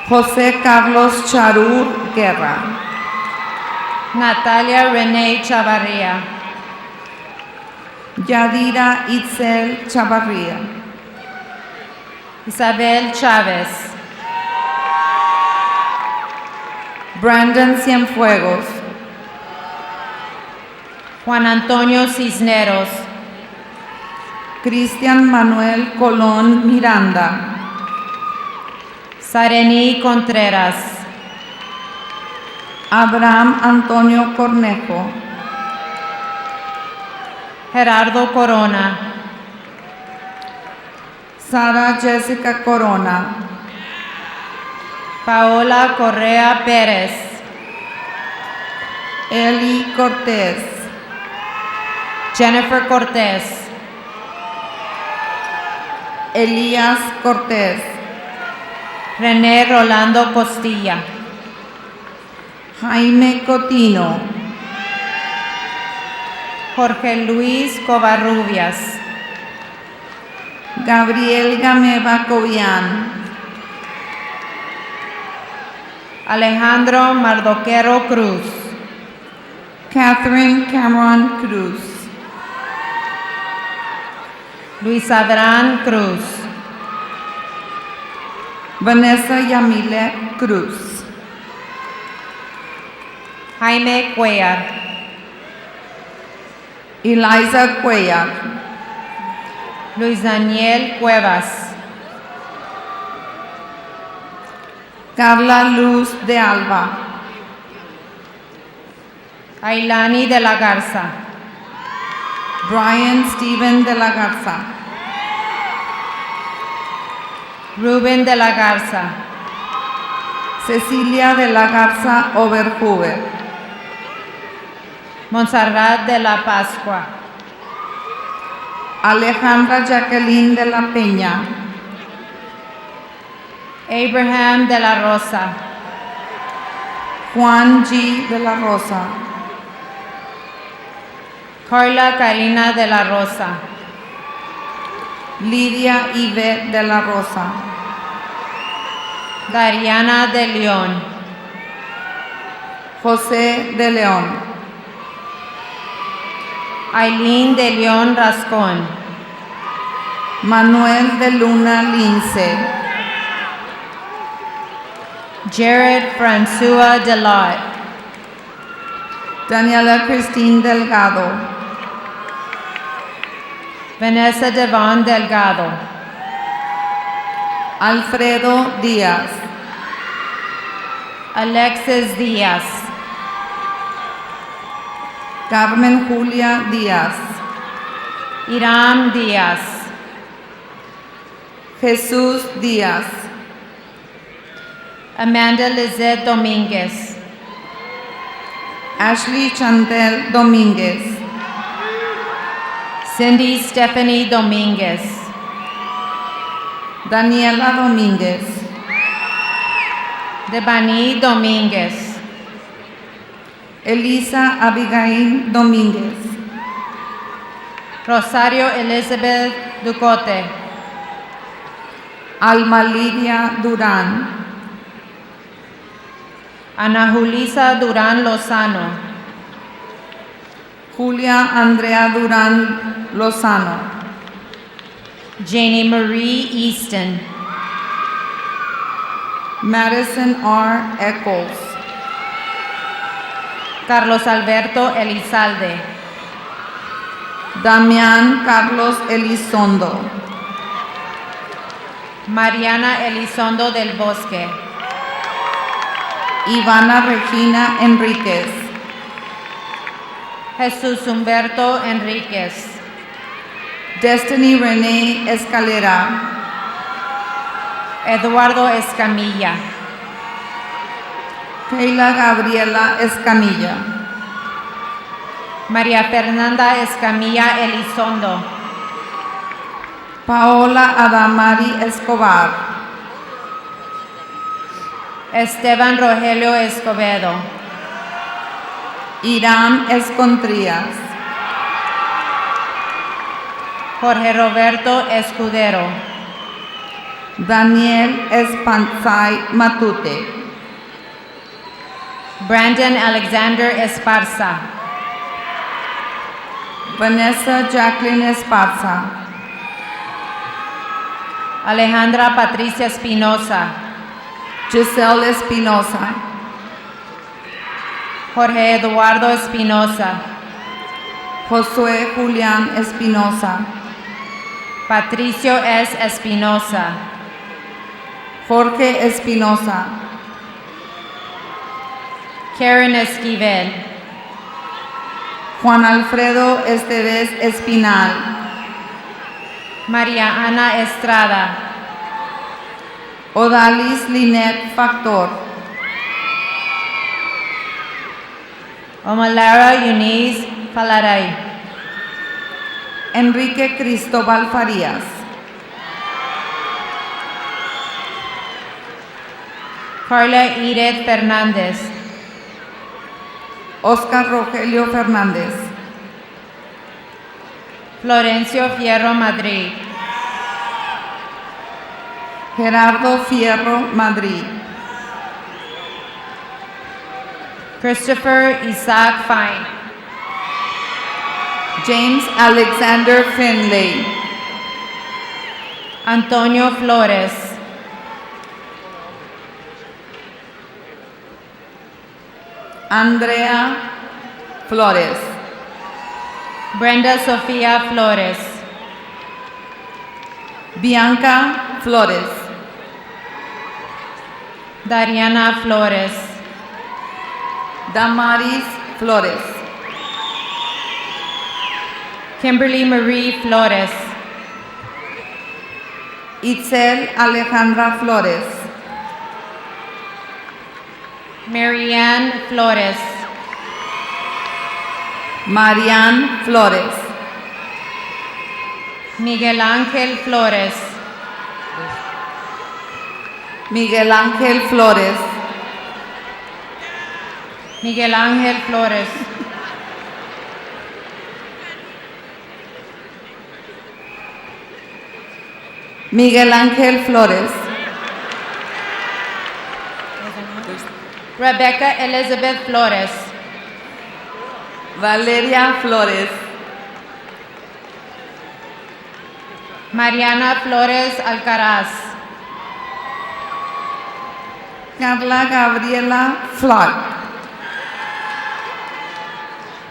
José Carlos Charur Guerra. Natalia Renee Chavarría. Yadira Itzel Chavarría. Isabel Chávez. Brandon Cienfuegos. Juan Antonio Cisneros. Cristian Manuel Colón Miranda. Sarení Contreras. Abraham Antonio Cornejo. Gerardo Corona. Sara Jessica Corona, Paola Correa Pérez, Eli Cortés, Jennifer Cortés, Elías Cortés, René Rolando Costilla, Jaime Cotino, Jorge Luis Covarrubias, Gabriel Gameva Cobian, Alejandro Mardoquero Cruz, Catherine Cameron Cruz, Luis Adrián Cruz, Vanessa Yamile Cruz, Jaime Cuellar, Eliza Cuellar, Luis Daniel Cuevas, Carla Luz de Alba, Ailani de la Garza, Brian Steven de la Garza, Rubén de la Garza, Cecilia de la Garza Overhuber, Monserrat de la Pascua, Alejandra Jacqueline de la Peña, Abraham de la Rosa, Juan G. de la Rosa, Carla Karina de la Rosa, Lidia Ive de la Rosa, Dariana de León, José de León, Aileen de León Rascón, Manuel de Luna Lince, Jared François Delot, Daniela Christine Delgado, Vanessa Devon Delgado, Alfredo Díaz, Alexis Díaz, Carmen Julia Díaz, Iram Díaz, Jesús Díaz, Amanda Lizette Domínguez, Ashley Chantel Domínguez, Cindy Stephanie Domínguez, Daniela Domínguez, Devani Domínguez, Elisa Abigail Domínguez, Rosario Elizabeth Ducote, Alma Lidia Durán, Ana Julisa Durán Lozano, Julia Andrea Durán Lozano, Janie Marie Easton, Madison R. Eccles, Carlos Alberto Elizalde, Damián Carlos Elizondo, Mariana Elizondo del Bosque, Ivana Regina Enríquez, Jesús Humberto Enríquez, Destiny Renee Escalera, Eduardo Escamilla, Keila Gabriela Escamilla, María Fernanda Escamilla Elizondo, Paola Adamari Escobar, Esteban Rogelio Escobedo, Irán Escontrías, Jorge Roberto Escudero, Daniel Espanzay Matute, Brandon Alexander Esparza, Vanessa Jacqueline Esparza, Alejandra Patricia Espinosa, Giselle Espinosa, Jorge Eduardo Espinosa, Josué Julián Espinosa, Patricio S. Espinosa, Jorge Espinosa, Karen Esquivel, Juan Alfredo Esteves Espinal, María Ana Estrada, Odalis Linet Factor, Omalara Eunice Falaray, Enrique Cristóbal Farías, Carla Edith Fernández, Oscar Rogelio Fernández, Florencio Fierro Madrid, Gerardo Fierro Madrid, Christopher Isaac Fine, James Alexander Finlay, Antonio Flores, Andrea Flores, Brenda Sofía Flores, Bianca Flores, Dariana Flores, Damaris Flores, Kimberly Marie Flores, Itzel Alejandra Flores, Marianne Flores, Marianne Flores, Miguel Ángel Flores, Miguel Ángel Flores, Miguel Ángel Flores, Miguel Ángel Flores, Rebecca Elizabeth Flores, Valeria Flores, Mariana Flores Alcaraz, Carla Gabriela Flood,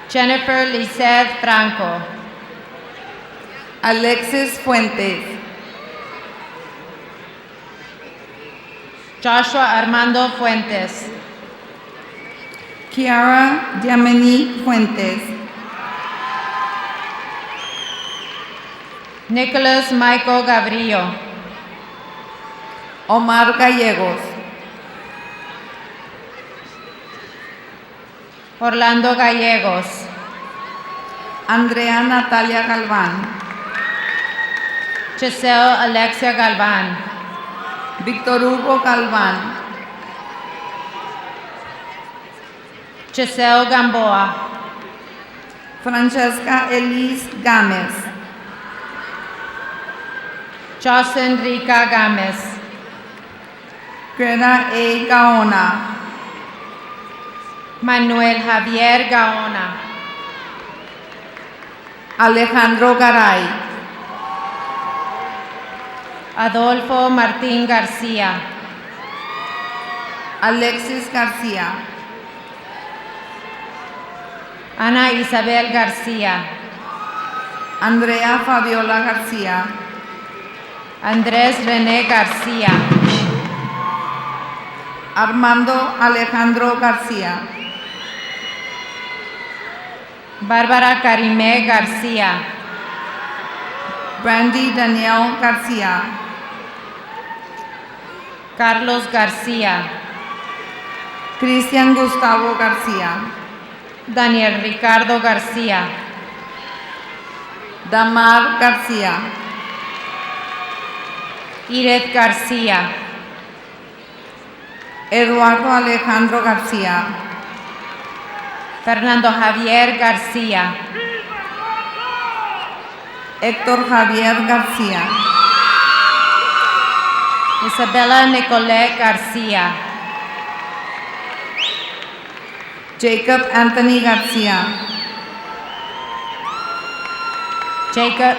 Jennifer Lisette Franco, Alexis Fuentes, Joshua Armando Fuentes, Kiara Yameni Fuentes, Nicholas Michael Gavrillo, Omar Gallegos, Orlando Gallegos, Andrea Natalia Galván, Giselle Alexia Galván, Víctor Hugo Galván, Giselle Gamboa, Francesca Elis Gámez, Jocelyn Rica Gámez, Greta A. Gaona, Manuel Javier Gaona, Alejandro Garay, Adolfo Martín García, Alexis García, Ana Isabel García, Andrea Fabiola García, Andrés René García, Armando Alejandro García, Bárbara Karimé García, Brandy Daniel García, Carlos García, Cristian Gustavo García, Daniel Ricardo García, Damar García, Iret García, Eduardo Alejandro García, Fernando Javier García, Héctor Javier García, Isabela Nicolette García, Jacob Anthony García, Jacob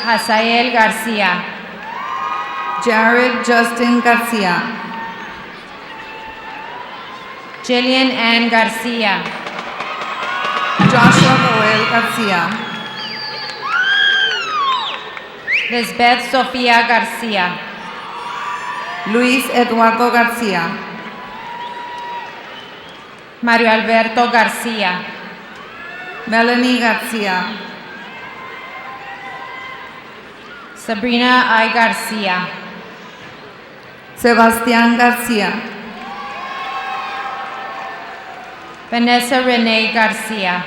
Hazael García, Jared Justin García, Jillian Ann García, Joshua Roel García, Lisbeth Sofía García, Luis Eduardo García, Mario Alberto García, Melanie García, Sabrina I. Garcia. Sebastián García, Vanessa Renee Garcia.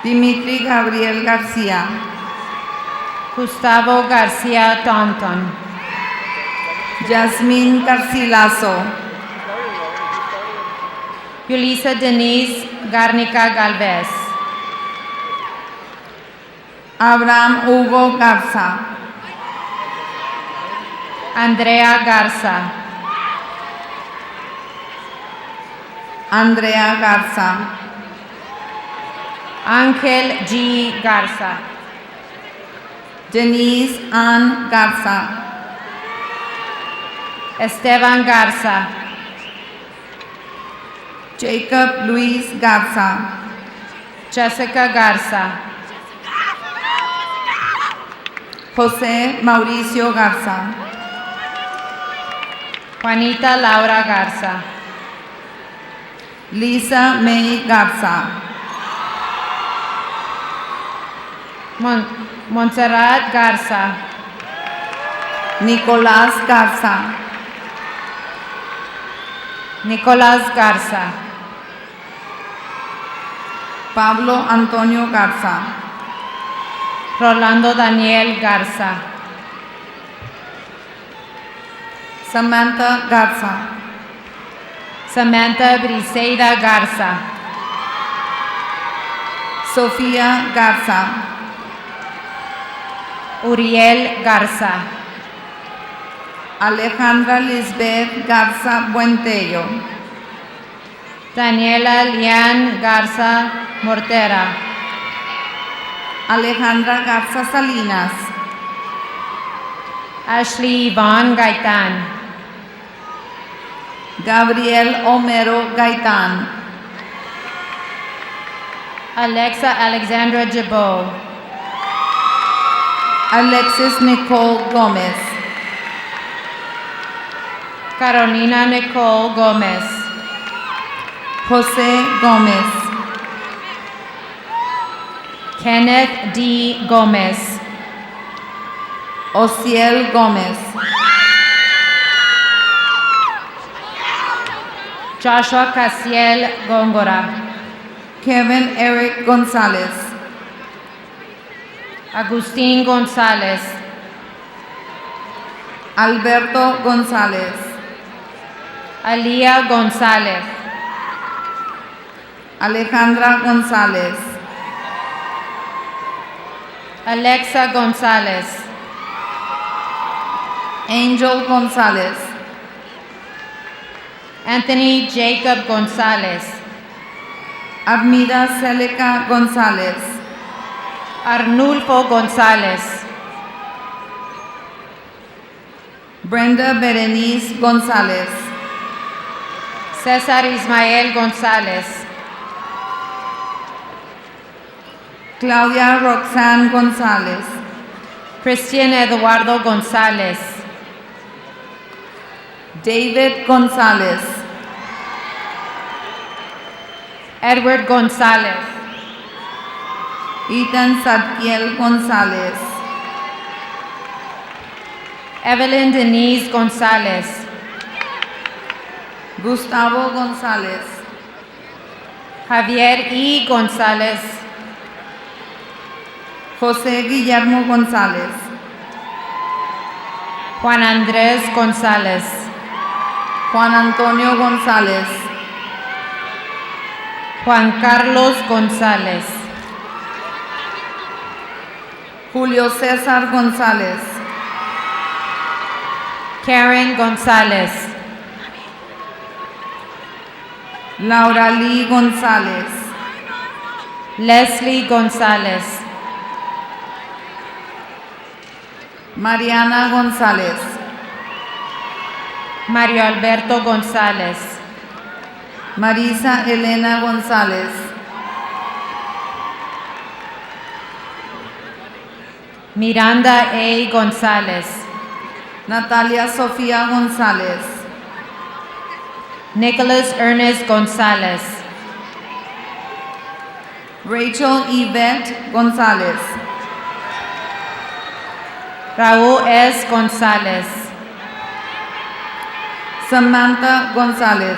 Dimitri Gabriel García, Gustavo Garcia Taunton. Yasmín Garcilaso, Yulisa Denise Garnica Galvez. Abraham Hugo Garza, Andrea Garza. Andrea Garza, Ángel G. Garza. Denise Ann Garza, Esteban Garza. Jacob Luis Garza, Jessica Garza. José Mauricio Garza, Juanita Laura Garza. Lisa May Garza, Monserrat Garza. Nicolás Garza, Nicolás Garza. Pablo Antonio Garza, Rolando Daniel Garza. Samantha Garza, Samantha Briseida Garza. Sofía Garza, Uriel Garza. Alejandra Lisbeth Garza Buentello, Daniela Lian Garza Mortera. Alejandra Garza Salinas, Ashley Yvonne Gaitán. Gabriel Homero Gaitán, Alexa Alexandra Jabot. Alexis Nicole Gómez, Carolina Nicole Gómez. José Gómez, Kenneth D. Gómez. Ociel Gómez, Joshua Casiel Góngora. Kevin Eric González, Agustín González. Alberto González, Alía González. Alejandra González, Alexa González. Angel González, Anthony Jacob González. Armida Celica González, Arnulfo González. Brenda Berenice González, César Ismael González. Claudia Roxanne González, Christian Eduardo González. David González, Edward González. Ethan Zadkiel González, Evelyn Denise González. Gustavo González, Javier E. González. José Guillermo González, Juan Andrés González. Juan Antonio González, Juan Carlos González. Julio César González, Karen González. Laura Lee González, Leslie González. Mariana González, Mario Alberto González. Marisa Elena González, Miranda A. González. Natalia Sofía González, Nicholas Ernest González. Rachel Yvette González, Raúl S. González. Samantha González.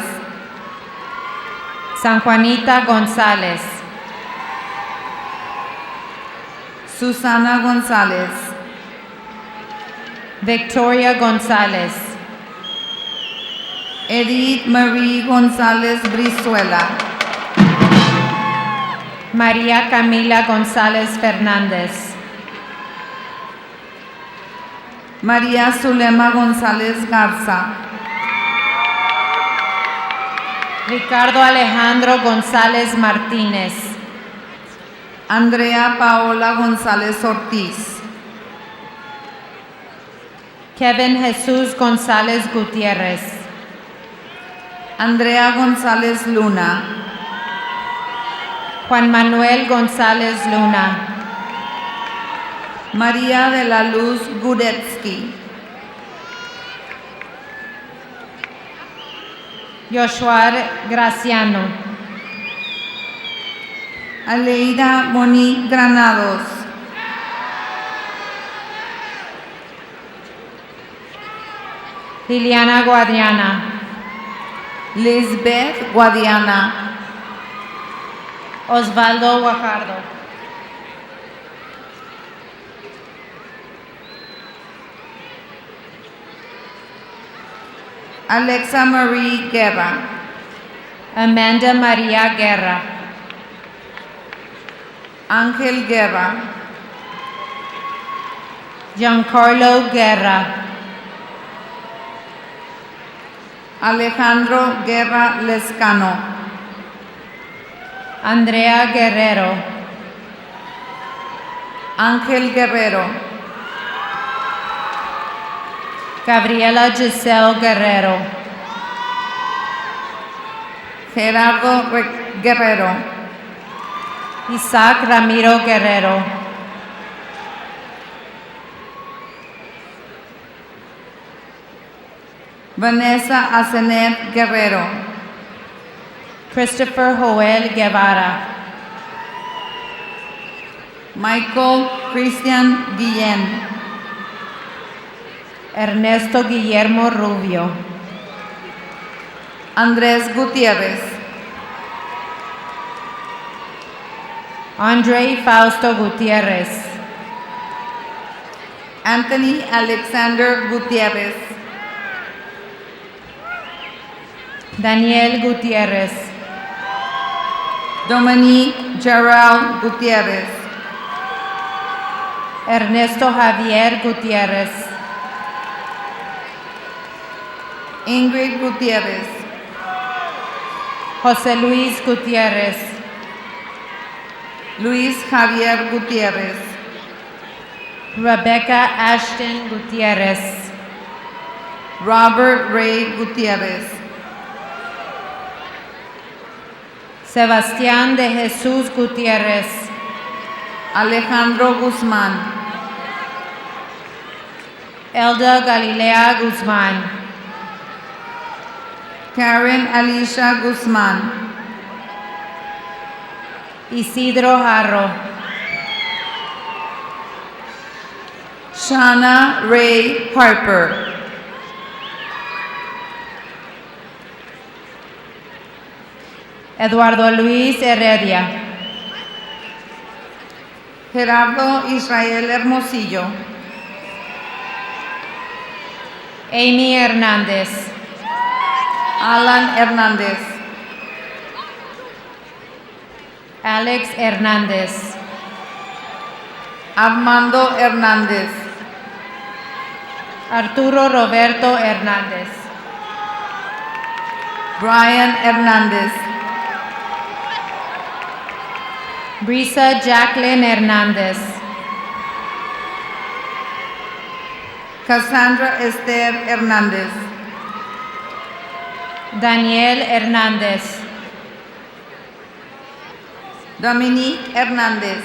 San Juanita González. Susana González. Victoria González. Edith Marie González Brizuela. María Camila González Fernández. María Zulema González Garza. Ricardo Alejandro González Martínez. Andrea Paola González Ortiz. Kevin Jesús González Gutiérrez. Andrea González Luna. Juan Manuel González Luna. María de la Luz Gudetsky. Joshua Graciano. Aleida Moni Granados. Liliana Guadiana. Lisbeth Guadiana. Osvaldo Guajardo. Alexa Marie Guerra. Amanda María Guerra. Ángel Guerra. Giancarlo Guerra. Alejandro Guerra Lescano. Andrea Guerrero. Ángel Guerrero. Gabriela Giselle Guerrero. Gerardo Guerrero. Isaac Ramiro Guerrero. Vanessa Asenet Guerrero. Christopher Joel Guevara. Michael Christian Guillén. Ernesto Guillermo Rubio. Andrés Gutiérrez. Andre Fausto Gutierrez. Anthony Alexander Gutiérrez. Daniel Gutierrez. Dominique Gerald Gutiérrez. Ernesto Javier Gutierrez. Ingrid Gutiérrez. José Luis Gutierrez. Luis Javier Gutiérrez. Rebecca Ashton Gutierrez. Robert Ray Gutiérrez. Sebastián de Jesús Gutiérrez. Alejandro Guzmán. Elda Galilea Guzmán. Karen Alicia Guzmán. Isidro Jarro. Shana Ray Harper. Eduardo Luis Heredia. Gerardo Israel Hermosillo. Amy Hernández. Alan Hernández. Alex Hernández. Armando Hernández. Arturo Roberto Hernández. Brian Hernández. Brisa Jacqueline Hernández. Cassandra Esther Hernández. Daniel Hernández. Dominique Hernández.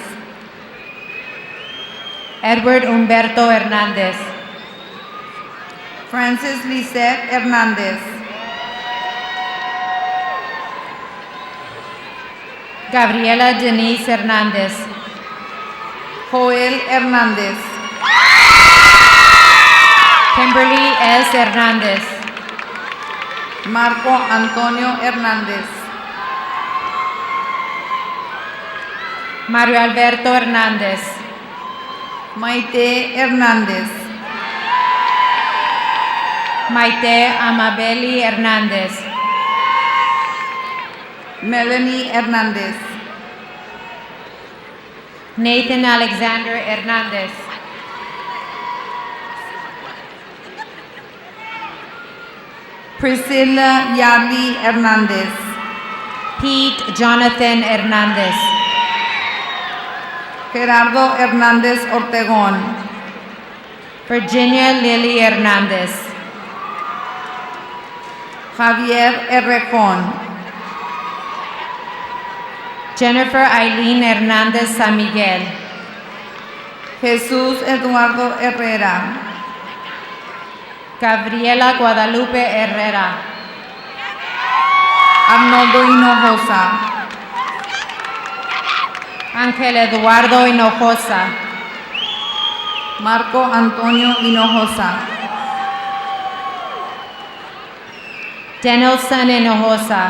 Edward Humberto Hernández. Francis Lisette Hernández. Gabriela Denise Hernández. Joel Hernández. Kimberly S. Hernandez. Marco Antonio Hernández. Mario Alberto Hernandez. Maite Hernández. Maite Amabeli Hernandez. Melanie Hernández. Nathan Alexander Hernandez. Priscilla Yarli Hernández. Pete Jonathan Hernandez. Gerardo Hernández Ortegón. Virginia Lily Hernandez. Javier Herrejón. Jennifer Eileen Hernandez San Miguel. Jesús Eduardo Herrera. Gabriela Guadalupe Herrera. Arnoldo Hinojosa. Ángel Eduardo Hinojosa. Marco Antonio Hinojosa. Denelson Hinojosa.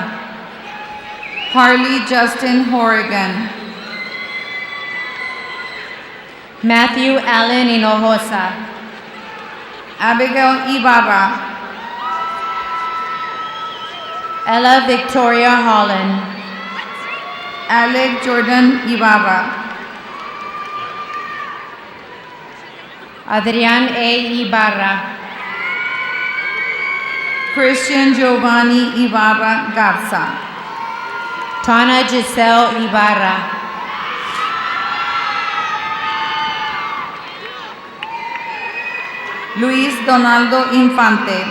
Harley Justin Horrigan. Matthew Allen Hinojosa. Abigail Ibarra. Ella Victoria Holland. Alec Jordan Ibarra. Adrian A. Ibarra. Christian Giovanni Ibarra Garza. Tana Giselle Ibarra. Luis Donaldo Infante.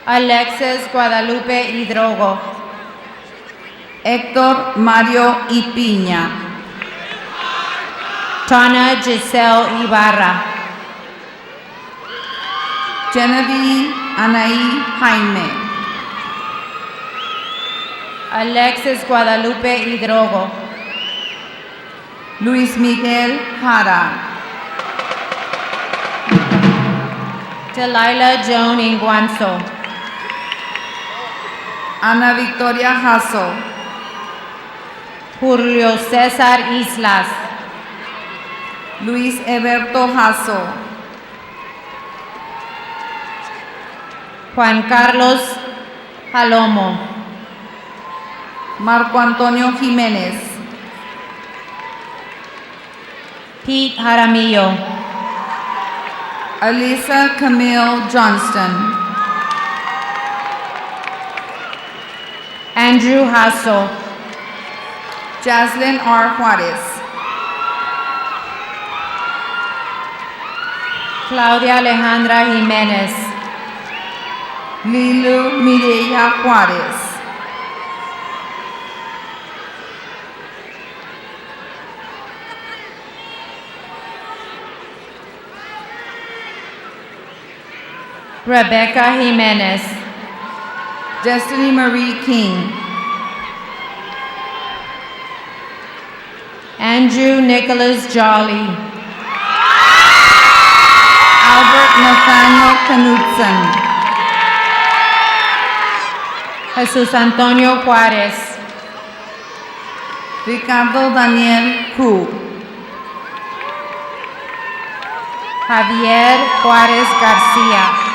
Alexis Guadalupe Hidrogo. Héctor Mario Ipiña. Tana Giselle Ibarra. Genevieve Anaí Jaime. Alexis Guadalupe Hidrogo. Luis Miguel Jara. Delilah Joan Inguanzo. Ana Victoria Jasso. Julio César Islas. Luis Eberto Jasso. Juan Carlos Jalomo. Marco Antonio Jiménez. Pete Jaramillo. Alisa Camille Johnston. Andrew Hasso. Jaslyn R. Juarez. Claudia Alejandra Jiménez. Lilu Mireya Juarez. Rebecca Jimenez. Destiny Marie King. Andrew Nicholas Jolly. Albert Nathaniel Knudsen. Jesus Antonio Juárez. Ricardo Daniel Hu. Javier Juárez García.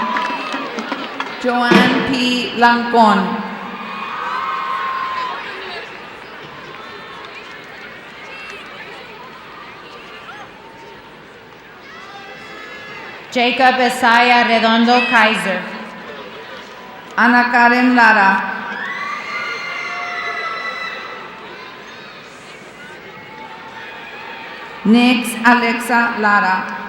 Joanne P. Lancon. Jacob Esaya Redondo Kaiser. Ana Karen Lara. Nix Alexa Lara.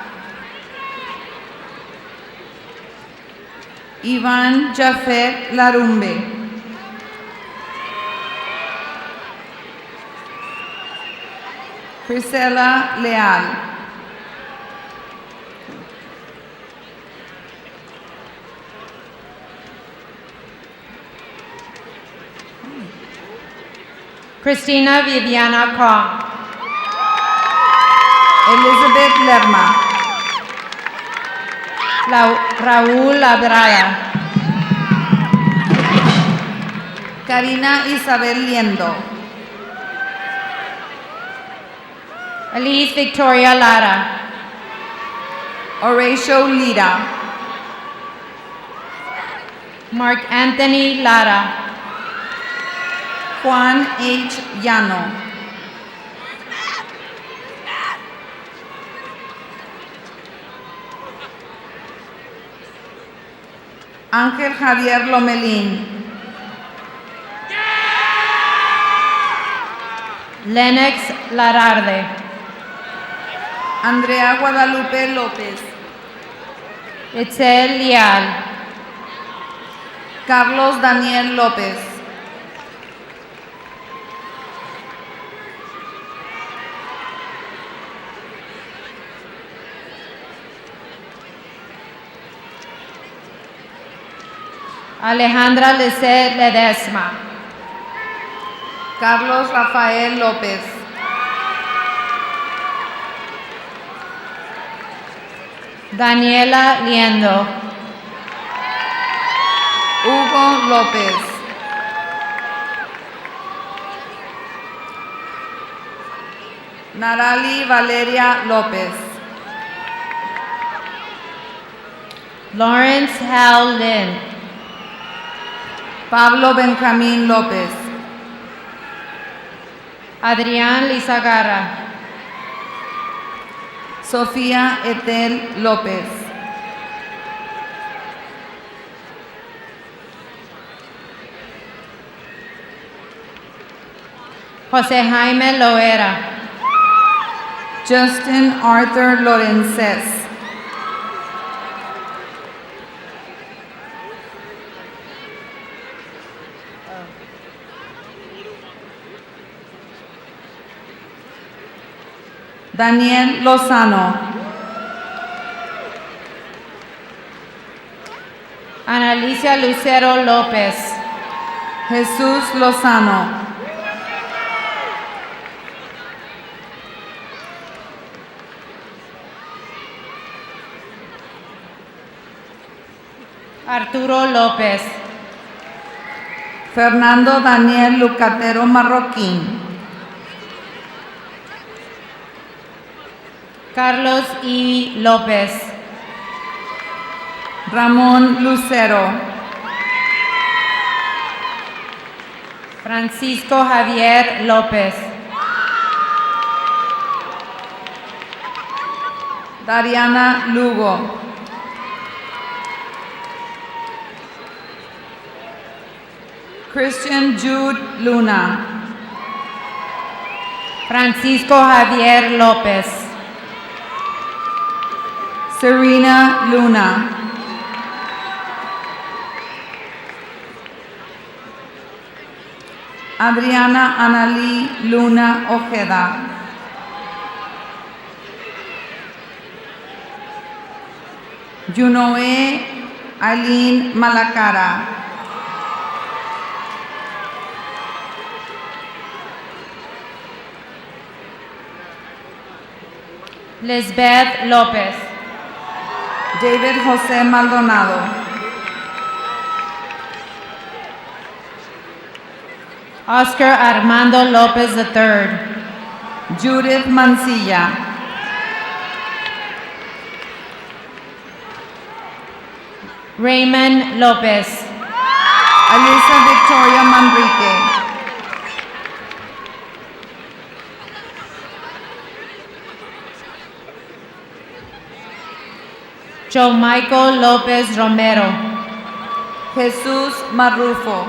Iván Jafet Larumbe. Priscilla Leal. Christina Viviana Kong. Elizabeth Lerma. Raúl Labrada. Karina Isabel Liendo. Elise Victoria Lara. Horatio Lira. Mark Anthony Lara. Juan H. Llano. Ángel Javier Lomelín. Lennox Lararde. Andrea Guadalupe López. Itzel Leal. Carlos Daniel López. Alejandra Lisset Ledesma. Carlos Rafael López. Daniela Liendo. Hugo López. Narali Valeria López. Lawrence Hal Lin. Pablo Benjamín López. Adrián Lizagarra. Sofía Etel López. José Jaime Loera. Justin Arthur Lorenzes. Daniel Lozano. Analicia Lucero López. Jesús Lozano. Arturo López. Fernando Daniel Lucatero Marroquín. Carlos I. López. Ramón Lucero. Francisco Javier López. Dariana Lugo. Christian Jude Luna. Francisco Javier López. Serena Luna. Adriana Analí Luna Ojeda. Yunoe Aileen Malacara. Lisbeth López. David José Maldonado. Oscar Armando López III. Judith Mancilla. Raymond López. Alisa Victoria Manrique. Joe Michael López Romero. Jesús Marrufo.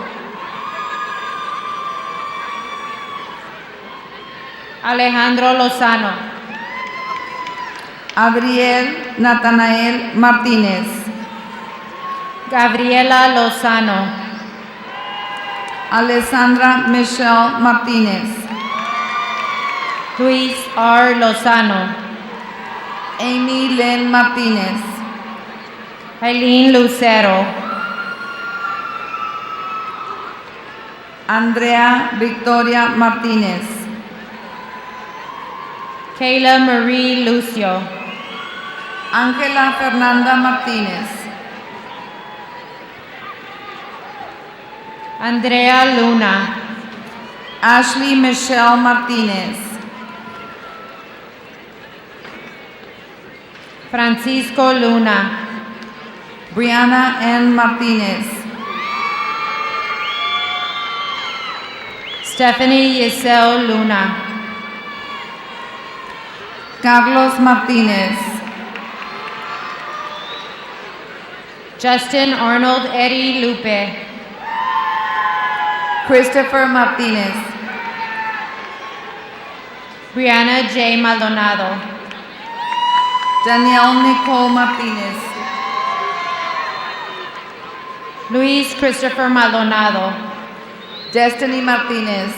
Alejandro Lozano. Adriel Natanael Martínez. Gabriela Lozano. Alessandra Michelle Martínez. Luis R. Lozano. Amy Lynn Martínez. Eileen Lucero. Andrea Victoria Martínez. Kayla Marie Lucio. Ángela Fernanda Martínez. Andrea Luna. Ashley Michelle Martínez. Francisco Luna. Brianna N. Martínez. Stephanie Yesel Luna. Carlos Martínez. Justin Arnold Eddie Lupe. Christopher Martínez. Brianna J. Maldonado. Danielle Nicole Martínez. Luis Christopher Maldonado. Destiny Martínez.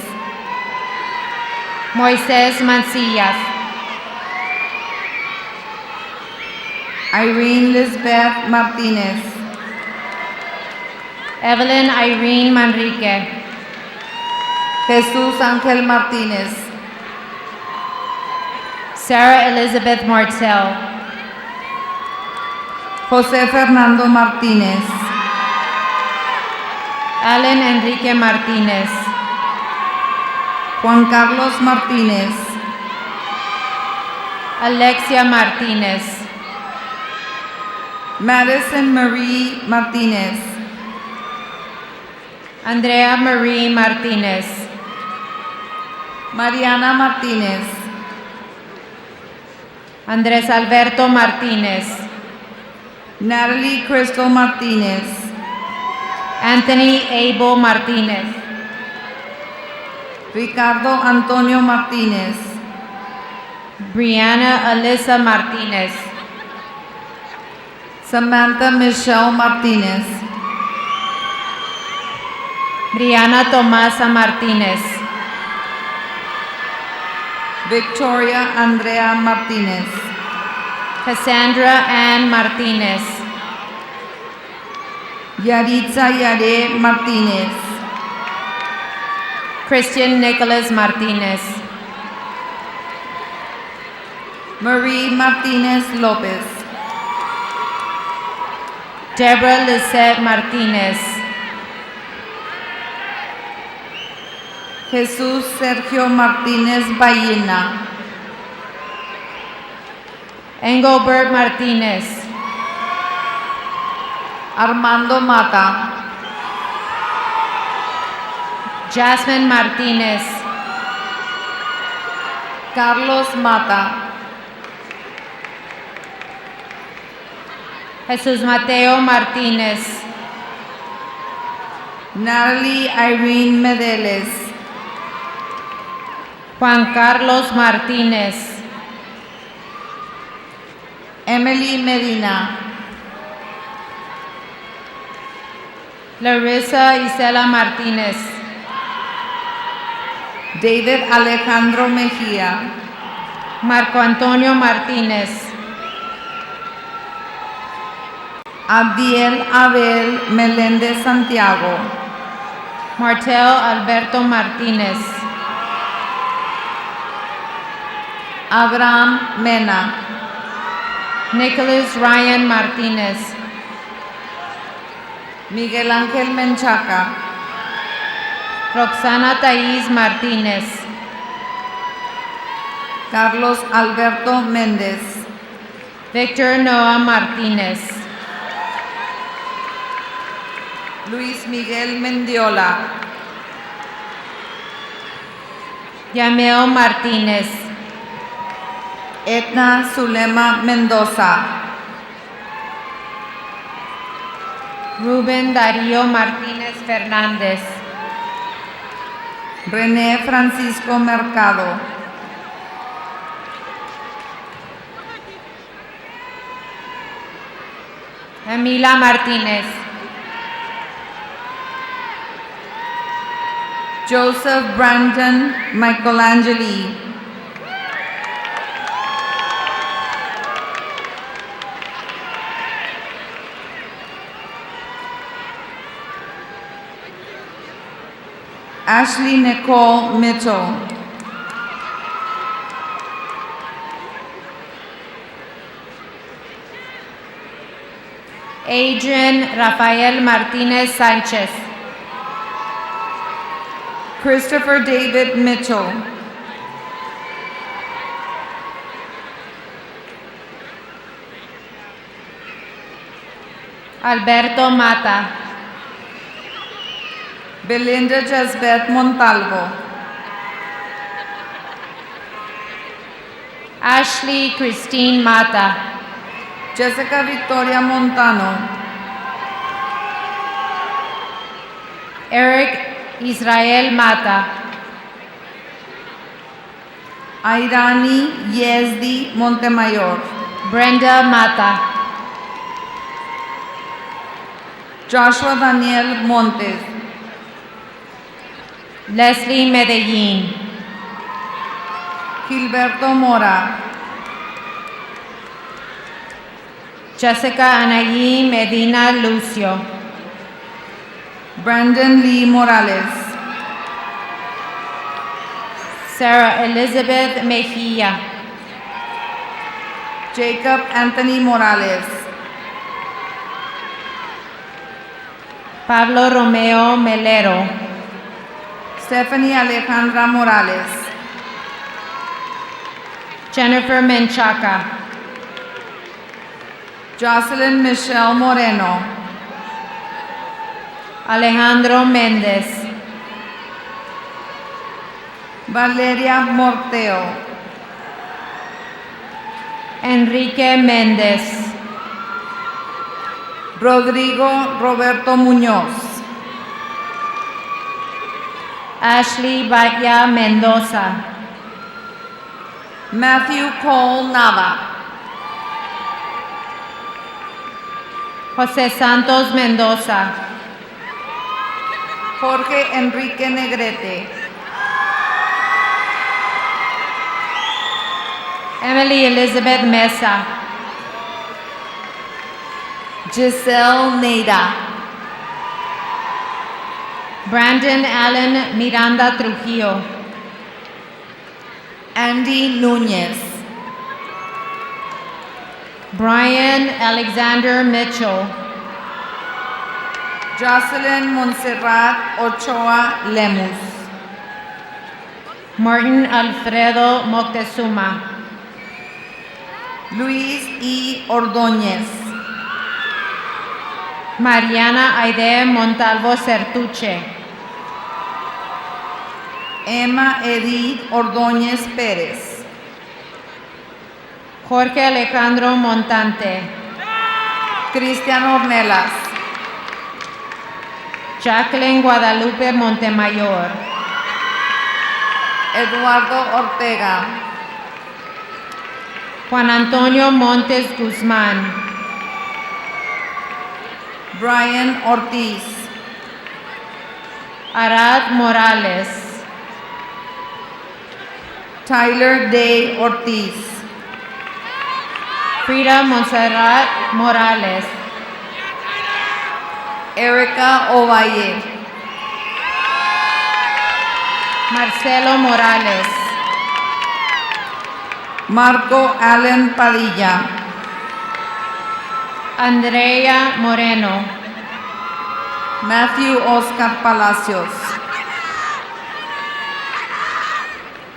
Moises Mancillas. Irene Lisbeth Martínez. Evelyn Irene Manrique. Jesús Ángel Martínez. Sarah Elizabeth Martel. José Fernando Martínez. Alan Enrique Martínez. Juan Carlos Martínez. Alexia Martínez. Madison Marie Martínez. Andrea Marie Martínez. Mariana Martínez. Andrés Alberto Martínez. Natalie Crystal Martínez. Anthony Abel Martínez. Ricardo Antonio Martínez. Brianna Alyssa Martínez. Samantha Michelle Martínez. Brianna Tomasa Martínez. Victoria Andrea Martínez. Cassandra Ann Martínez. Yaritza Yare Martínez. Christian Nicholas Martínez. Marie Martínez López. Deborah Lisette Martínez. Jesús Sergio Martínez Ballina. Engelbert Martínez. Armando Mata. Jasmine Martínez. Carlos Mata. Jesús Mateo Martínez. Natalie Irene Medeles. Juan Carlos Martínez. Emily Medina. Larissa Isela Martínez. David Alejandro Mejía. Marco Antonio Martínez. Abdiel Abel Meléndez Santiago. Martel Alberto Martínez. Abraham Mena. Nicholas Ryan Martínez. Miguel Ángel Menchaca. Roxana Thais Martínez. Carlos Alberto Méndez. Victor Noah Martínez. Luis Miguel Mendiola. Yamil Martínez. Etna Zulema Mendoza. Rubén Darío Martínez Fernández. René Francisco Mercado. Emila Martínez. Joseph Brandon Michelangeli. Ashley Nicole Mitchell. Adrian Rafael Martinez Sanchez. Christopher David Mitchell. Alberto Mata. Belinda Jasbeth Montalvo. Ashley Christine Mata. Jessica Victoria Montano. Eric Israel Mata. Airani Yezdi Montemayor. Brenda Mata. Joshua Daniel Montes. Leslie Medellin. Gilberto Mora. Jessica Anaí Medina Lucio. Brandon Lee Morales. Sarah Elizabeth Mejia. Jacob Anthony Morales. Pablo Romeo Melero. Stephanie Alejandra Morales. Jennifer Menchaca. Jocelyn Michelle Moreno. Alejandro Méndez. Valeria Morteo. Enrique Méndez. Rodrigo Roberto Muñoz. Ashley Batya Mendoza. Matthew Cole Nava. José Santos Mendoza. Jorge Enrique Negrete. Emily Elizabeth Mesa. Giselle Neida. Brandon Allen Miranda Trujillo. Andy Núñez. Brian Alexander Mitchell. Jocelyn Monserrat Ochoa Lemus. Martin Alfredo Moctezuma. Luis E. Ordóñez. Mariana Aide Montalvo Certuche. Emma Edith Ordóñez Pérez. Jorge Alejandro Montante. Cristian Ornelas. Jacqueline Guadalupe Montemayor. Eduardo Ortega. Juan Antonio Montes Guzmán. Brian Ortiz. Arad Morales. Tyler Day Ortiz. Frida Monserrat Morales. Erica Ovalle. Marcelo Morales. Marco Allen Padilla. Andrea Moreno. Matthew Oscar Palacios.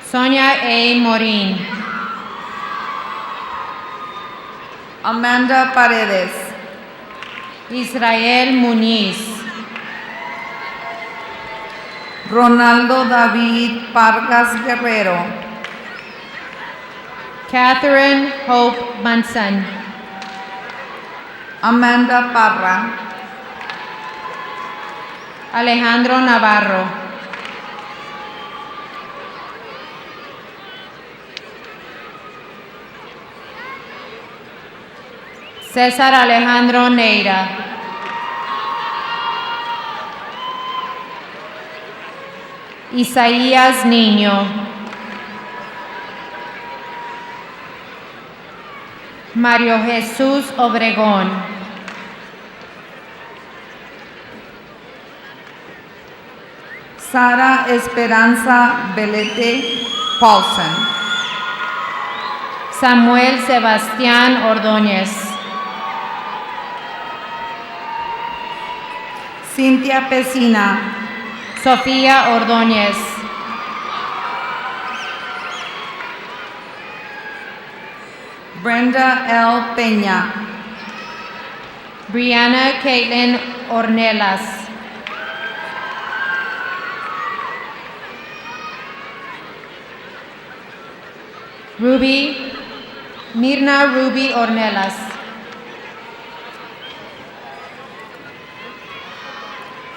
Sonia A. Morín. Amanda Paredes. Israel Muñiz. Ronaldo David Vargas Guerrero. Catherine Hope Manson. Amanda Parra. Alejandro Navarro. César Alejandro Neira. Isaías Niño. Mario Jesús Obregón. Sara Esperanza Belete Paulsen. Samuel Sebastián Ordóñez. Cintia Pesina, Sofía Ordóñez, Brenda L. Peña, Brianna Caitlin Ornelas, Mirna Ruby Ornelas,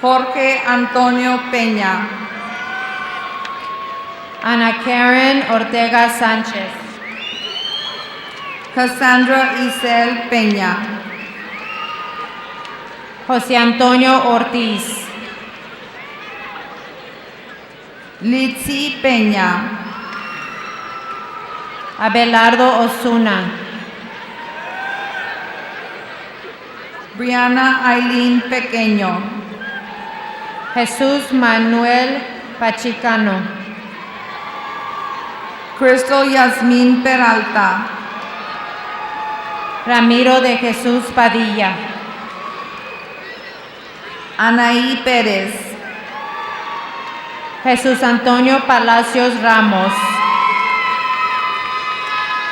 Jorge Antonio Peña, Ana Karen Ortega Sánchez, Cassandra Isel Peña, José Antonio Ortiz, Litzy Peña, Abelardo Osuna, Brianna Aileen Pequeño, Jesús Manuel Pachicano, Crystal Yasmín Peralta, Ramiro de Jesús Padilla, Anaí Pérez, Jesús Antonio Palacios Ramos,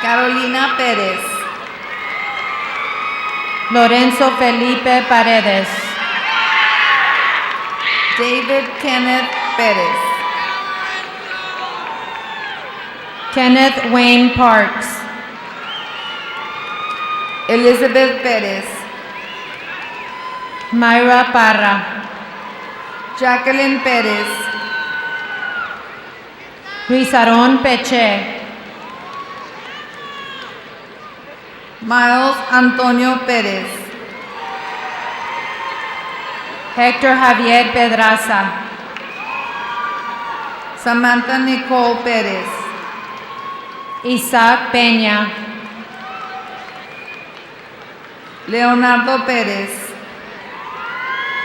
Carolina Pérez, Lorenzo Felipe Paredes, David Kenneth Pérez, Kenneth Wayne Parks, Elizabeth Pérez, Mayra Parra, Jacqueline Pérez, Luis Aarón Peche, Miles Antonio Pérez, Héctor Javier Pedraza, Samantha Nicole Pérez, Isaac Peña, Leonardo Pérez,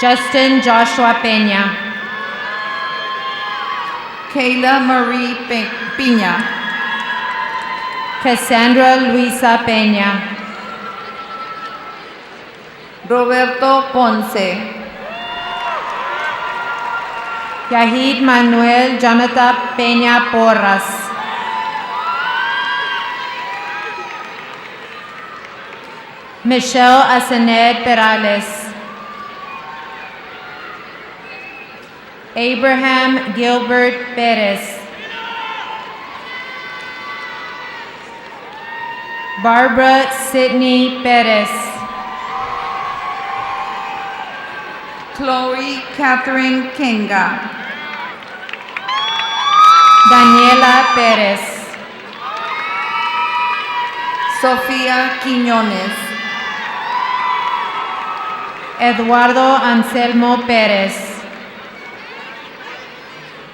Justin Joshua Peña, Kayla Marie Piña, Cassandra Luisa Peña, Roberto Ponce, Yahid Manuel Jonathan Peña Porras, Michelle Asened Perales, Abraham Gilbert Perez, Barbara Sidney Perez, Chloe Catherine Kenga, Daniela Perez, Sofía Quiñones, Eduardo Anselmo Pérez,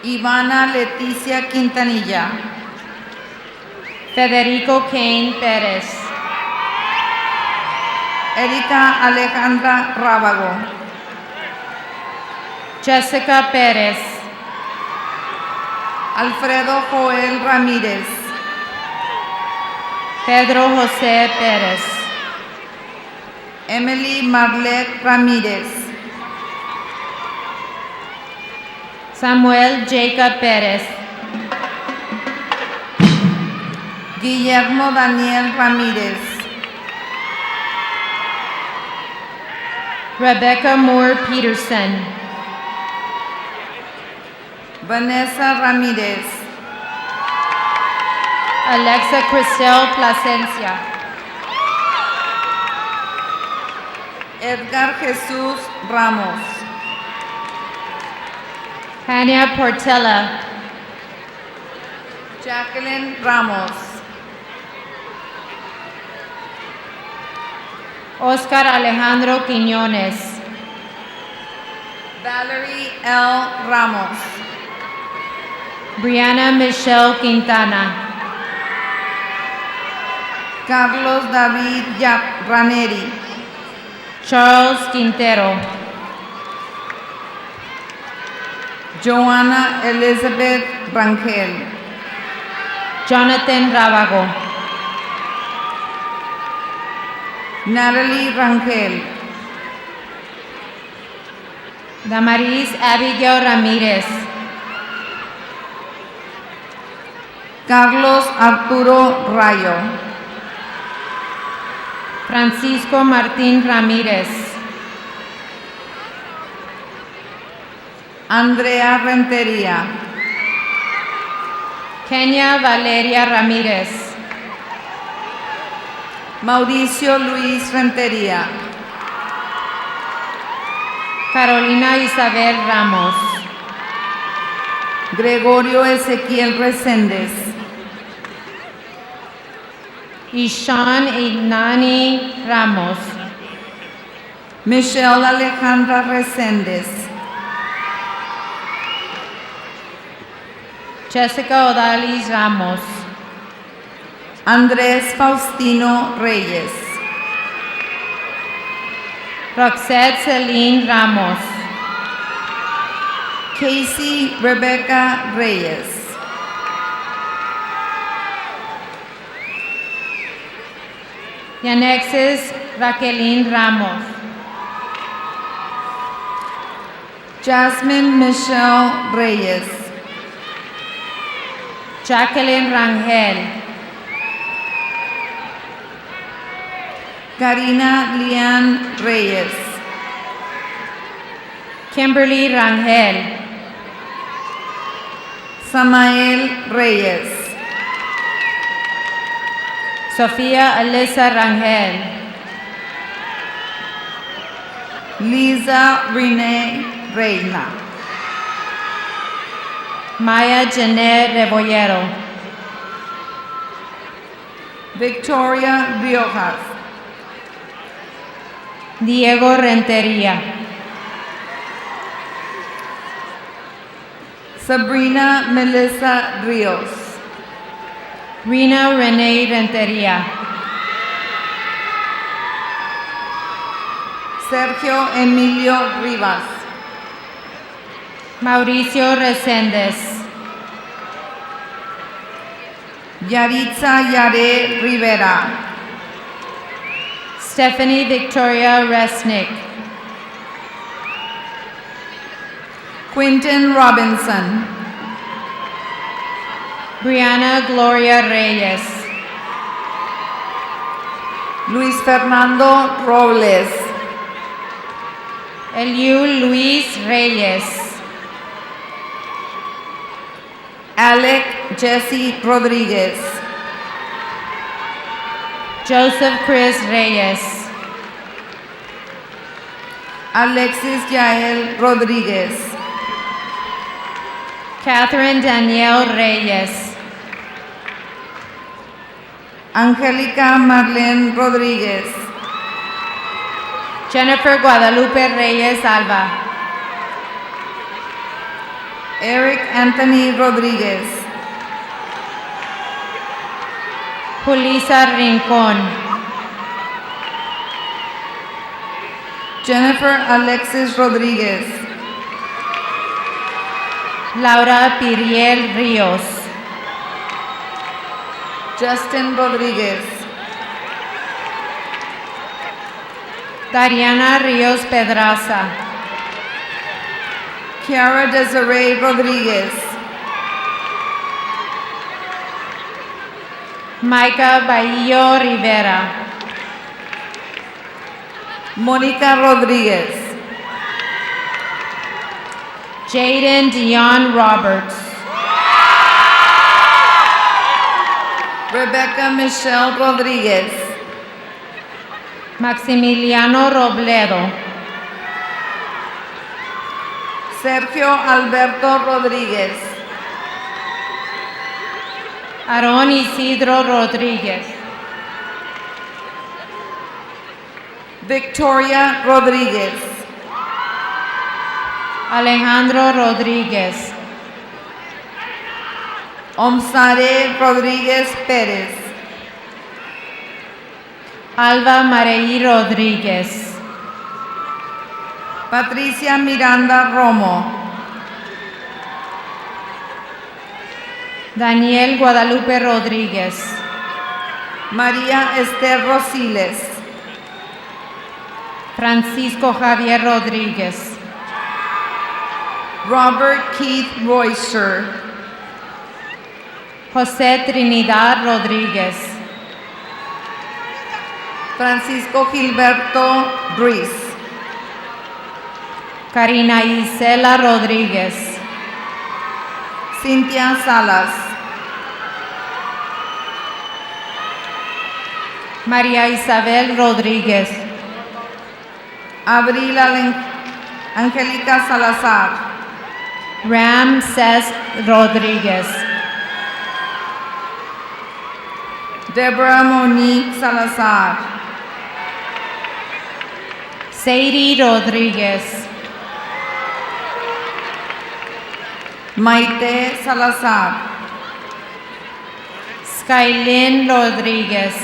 Ivana Leticia Quintanilla, Federico Kane Pérez, Erika Alejandra Rábago, Jessica Pérez, Alfredo Joel Ramírez, Pedro José Pérez, Emily Marlet Ramírez, Samuel Jacob Pérez, Guillermo Daniel Ramírez, Rebecca Moore Peterson, Vanessa Ramírez, Alexa Cristel Plasencia, Edgar Jesús Ramos, Hania Portela, Jacqueline Ramos, Oscar Alejandro Quiñones, Valerie L. Ramos, Brianna Michelle Quintana, Carlos David Raneri, Charles Quintero, Joana Elizabeth Rangel, Jonathan Rábago, Natalie Rangel, Damaris Abigail Ramírez. Carlos Arturo Rayo. Francisco Martín Ramírez. Andrea Rentería. Kenia Valeria Ramírez. Mauricio Luis Rentería. Carolina Isabel Ramos. Gregorio Ezequiel Reséndez. Ishan Ignani Ramos. Michelle Alejandra Reséndez. Jessica Odalis Ramos. Andrés Faustino Reyes. Roxette Celine Ramos. Casey Rebecca Reyes. Yanexis Raquelín Ramos. Jasmine Michelle Reyes. Jacqueline Rangel. Karina Lian Reyes. Kimberly Rangel. Samael Reyes. Sofía Alyssa Rangel. Lisa Renee Reina. Maya Janet Rebollero. Victoria Riojas. Diego Rentería. Sabrina Melissa Rios. Rina Renee Rentería. Sergio Emilio Rivas. Mauricio Reséndez. Yaritza Yare Rivera. Stephanie Victoria Resnick. Quinton Robinson. Brianna Gloria Reyes. Luis Fernando Robles. Eliu Luis Reyes. Alec Jesse Rodriguez. Joseph Chris Reyes. Alexis Yael Rodriguez. Catherine Danielle Reyes. Angélica Marlene Rodríguez. Jennifer Guadalupe Reyes Alba. Eric Anthony Rodríguez. Julissa Rincón. Jennifer Alexis Rodríguez. Laura Piriel Ríos. Justin Rodríguez. Dariana Ríos Pedraza. Kiara Desiree Rodríguez. Maica Baillo Rivera. Mónica Rodríguez. Jaden Dion Roberts. Rebecca Michelle Rodríguez. Maximiliano Robledo. Sergio Alberto Rodríguez. Aarón Isidro Rodríguez. Victoria Rodríguez. Alejandro Rodríguez. Omsare Rodríguez Pérez. Alba Mareí Rodríguez. Patricia Miranda Romo. Daniel Guadalupe Rodríguez. María Esther Rosiles. Francisco Javier Rodríguez. Robert Keith Royster, José Trinidad Rodríguez, Francisco Gilberto Briz, Karina Isela Rodríguez, Cintia Salas, María Isabel Rodríguez, Abril Angélica Salazar, Ramses Rodríguez, Deborah Monique Salazar, Sadie Rodríguez, Maite Salazar, Skylin Rodríguez,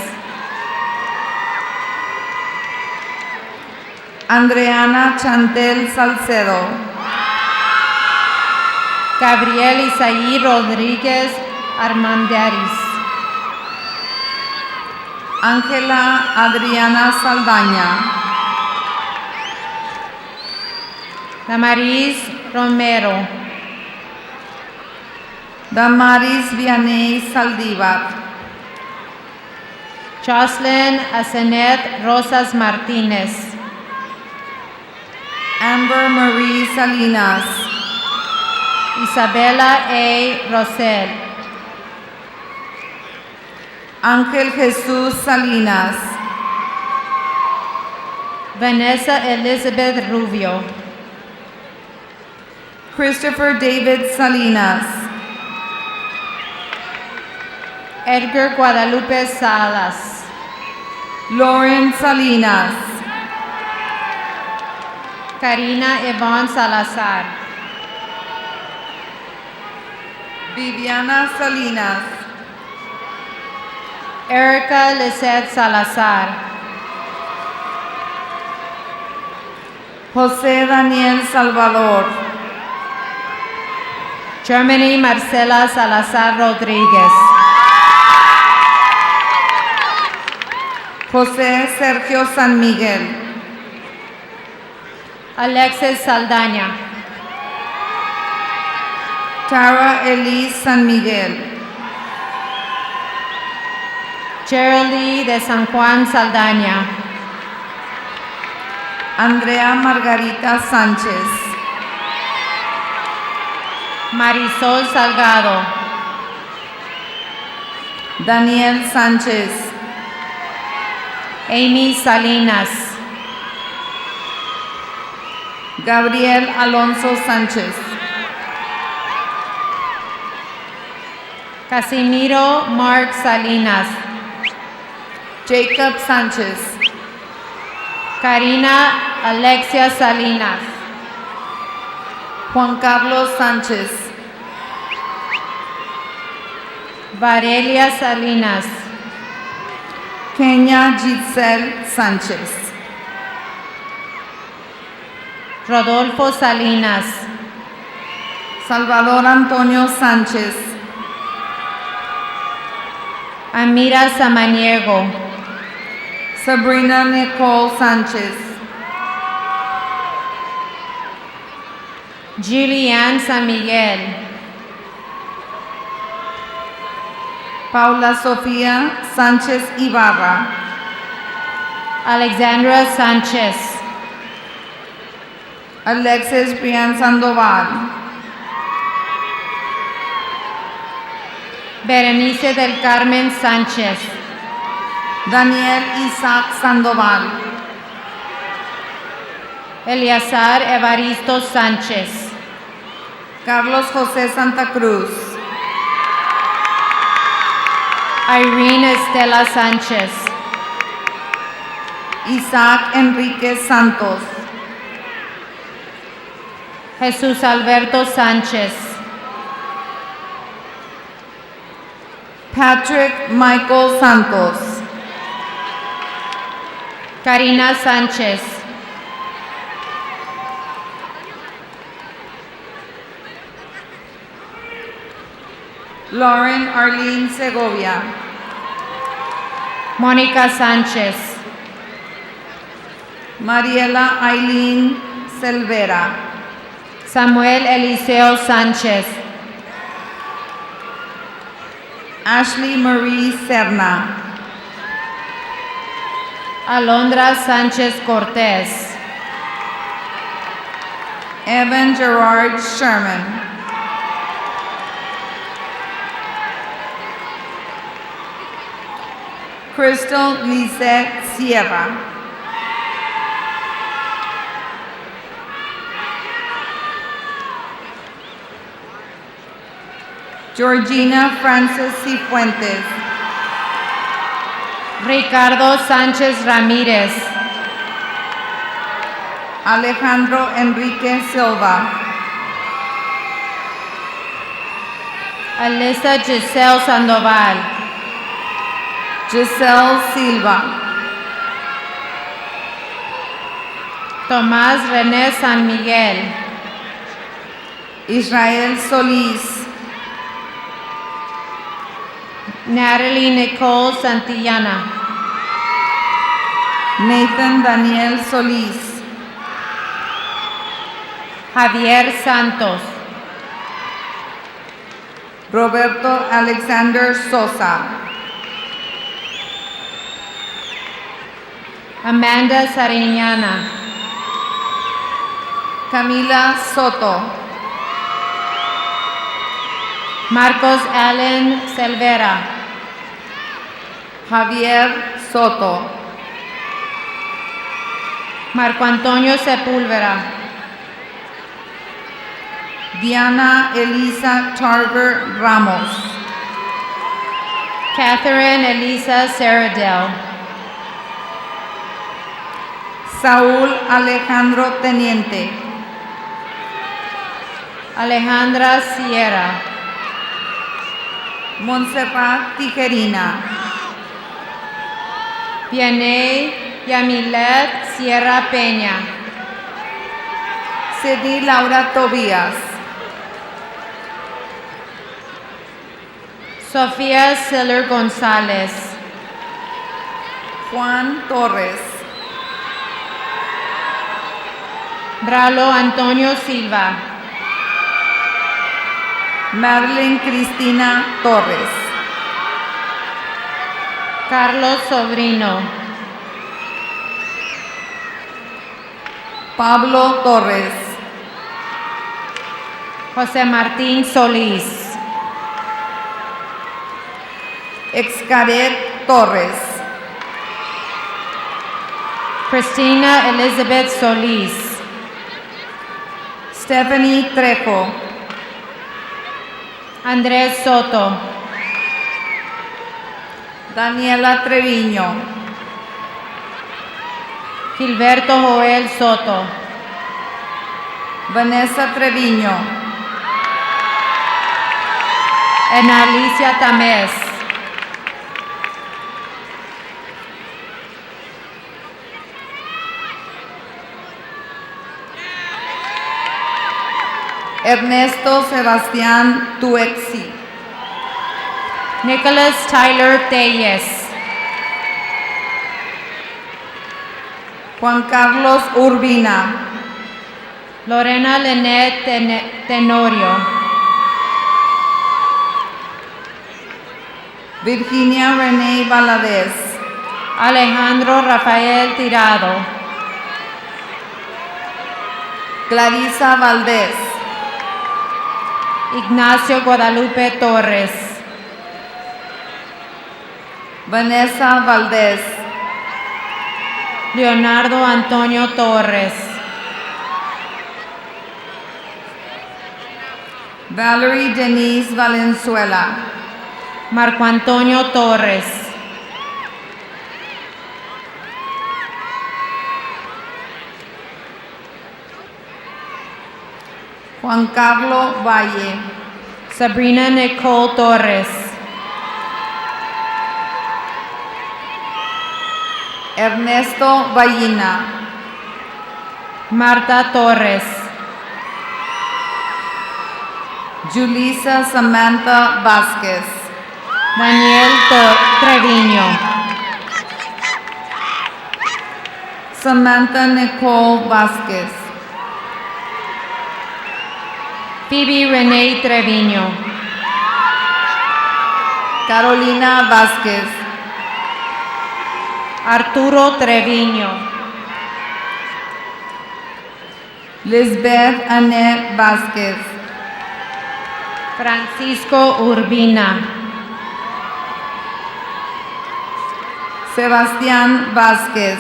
Andreana Chantel Salcedo, Gabriel Isaí Rodríguez Armandaris, Ángela Adriana Saldaña, Damaris Romero, Damaris Vianey Saldívar, Jocelyn Asenet Rosas Martínez, Amber Marie Salinas, Isabela A. Rosel, Ángel Jesús Salinas, Vanessa Elizabeth Rubio, Christopher David Salinas, Edgar Guadalupe Salas, Lauren Salinas, Karina Yvonne Salazar, Viviana Salinas, Erica Lisette Salazar, José Daniel Salvador, Germany Marcela Salazar Rodríguez, José Sergio San Miguel, Alexis Saldaña, Tara Elise San Miguel, Cheryl de San Juan Saldaña, Andrea Margarita Sánchez, Marisol Salgado, Daniel Sánchez, Amy Salinas, Gabriel Alonso Sánchez, Casimiro Mark Salinas, Jacob Sánchez, Karina Alexia Salinas, Juan Carlos Sánchez, Varelia Salinas, Kenia Giselle Sánchez, Rodolfo Salinas, Salvador Antonio Sánchez, Amira Samaniego, Sabrina Nicole Sánchez, Julianne San Miguel, Paula Sofía Sánchez Ibarra, Alexandra Sánchez, Alexis Brian Sandoval, Berenice del Carmen Sánchez, Daniel Isaac Sandoval, Eleazar Evaristo Sánchez, Carlos José Santa Cruz, Irene Estela Sánchez, Isaac Enrique Santos, Jesús Alberto Sánchez, Patrick Michael Santos, Karina Sánchez, Lauren Arlene Segovia, Mónica Sánchez, Mariela Eileen Selvera, Samuel Eliseo Sánchez. Ashley Marie Serna. Alondra Sánchez Cortés. Evan Gerard Sherman. Crystal Lisette Sierra. Georgina Francis Cifuentes. Ricardo Sánchez Ramírez. Alejandro Enrique Silva. Alyssa Giselle Sandoval. Giselle Silva. Tomás René San Miguel. Israel Solís. Natalie Nicole Santillana. Nathan Daniel Solís. Javier Santos. Roberto Alexander Sosa. Amanda Sariñana. Camila Soto. Marcos Allen Selvera. Javier Soto. Marco Antonio Sepúlveda. Diana Elisa Tarver Ramos. Catherine Elisa Saradell. Saúl Alejandro Teniente. Alejandra Sierra. Monserrat Tijerina. Vianey Yamilet Sierra Peña. Sidney Laura Tobías. Sofía Siller González. Juan Torres. Bralo Antonio Silva. Marilyn Cristina Torres. Carlos Sobrino. Pablo Torres. José Martín Solís. Excaret Torres. Cristina Elizabeth Solís. Stephanie Trejo. Andrés Soto. Daniela Treviño. Gilberto Joel Soto. Vanessa Treviño. Enalicia Tamés. Ernesto Sebastián Tuexi. Nicholas Tyler Telles. Juan Carlos Urbina. Lorena Lynette Tenorio. Virginia Renee Valadez. Alejandro Rafael Tirado. Clarisa Valdés. Ignacio Guadalupe Torres. Vanessa Valdés. Leonardo Antonio Torres. Valerie Denise Valenzuela. Marco Antonio Torres. Juan Carlos Valle. Sabrina Nicole Torres. Ernesto Ballina. Marta Torres. Julissa Samantha Vázquez. Daniel Treviño. Samantha Nicole Vázquez. Phoebe Renee Treviño. Carolina Vázquez. Arturo Treviño. Lisbeth Annette Vázquez. Francisco Urbina. Sebastián Vázquez.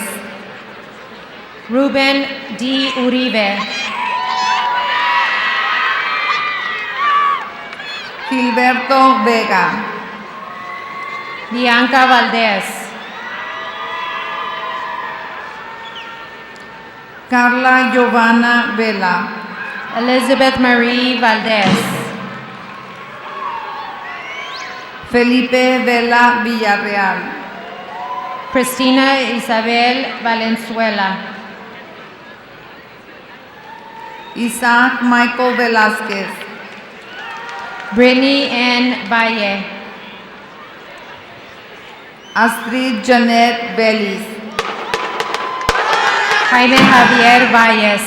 Ruben D. Uribe. Gilberto Vega. Bianca Valdez. Carla Giovanna Vela. Elizabeth Marie Valdez. Felipe Vela Villarreal. Cristina Isabel Valenzuela. Isaac Michael Velázquez. Brittany N. Valle. Astrid Janet Vélez. Jaime Javier Valles.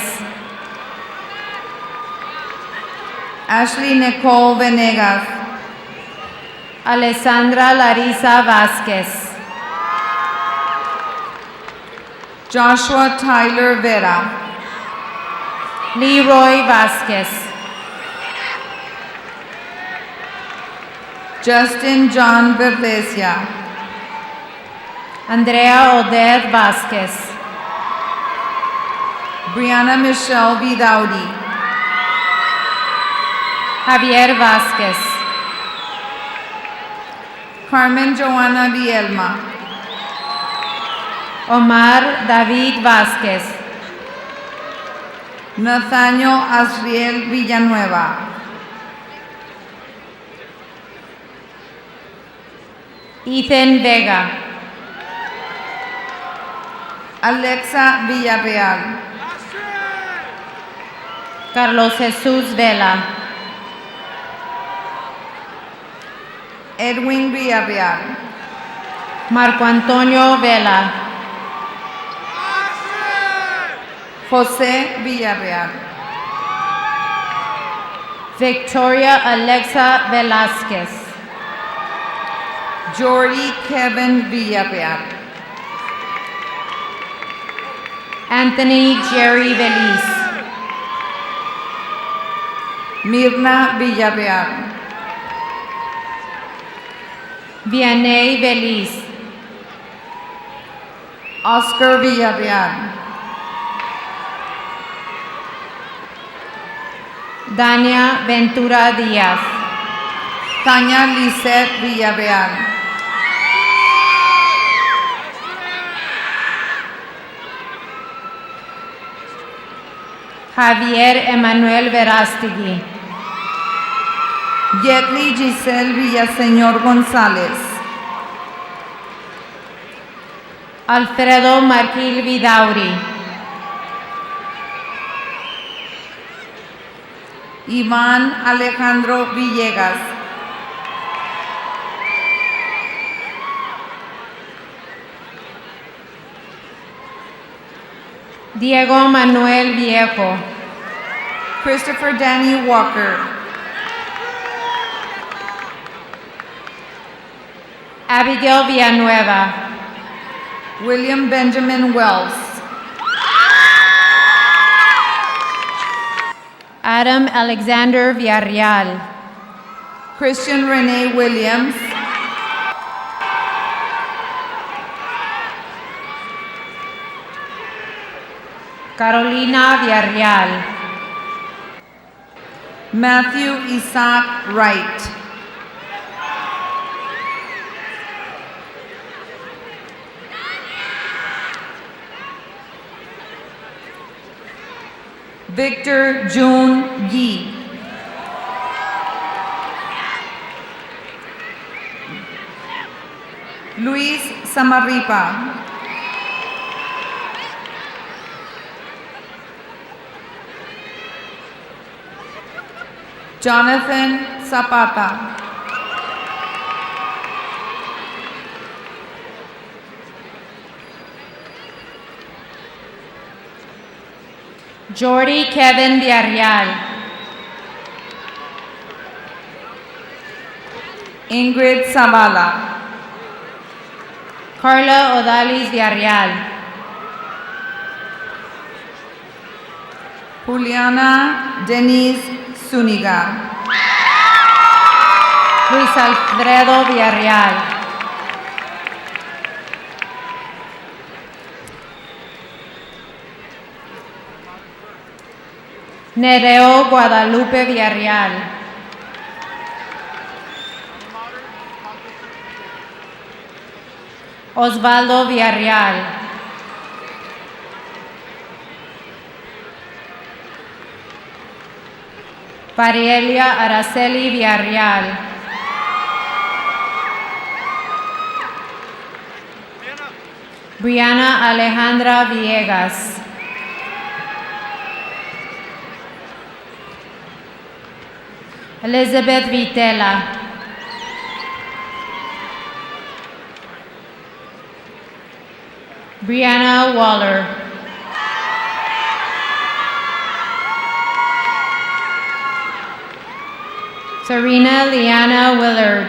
Ashley Nicole Venegas. Alessandra Larissa Vázquez. Joshua Tyler Vera. Leroy Vázquez. Justin John Verdesia. Andrea Odette Vázquez. Brianna Michelle Vidaudi. Javier Vázquez. Carmen Joanna Vielma. Omar David Vázquez. Nathaniel Asriel Villanueva. Ethan Vega. Alexa Villarreal. Carlos Jesús Vela. Edwin Villarreal. Marco Antonio Vela. José Villarreal. Victoria Alexa Velázquez. Jordi Kevin Villarreal. Anthony Jerry Beliz. Mirna Villarreal. Vianney Beliz. Oscar Villarreal. Dania Ventura Díaz. Tania Lisette Villarreal. Javier Emanuel Verástegui. Yetli Giselle Villaseñor González. Alfredo Marquil Vidauri. Iván Alejandro Villegas. Diego Manuel Viejo. Christopher Danny Walker. Abigail Villanueva. William Benjamin Wells. Adam Alexander Villarreal. Christian Renee Williams. Carolina Villarreal. Matthew Isaac Wright. Victor June Yi. Luis Samarripa. Jonathan Zapata. Jordi Kevin Villarreal. Ingrid Zavala. Carla Odalis Villarreal. Juliana Denise Zuniga. Luis Alfredo Villarreal. Nereo Guadalupe Villarreal. Osvaldo Villarreal. Varielia Araceli Villarreal. Brianna Alejandra Villegas. Elizabeth Vitela. Brianna Waller. Serena Liana Willard.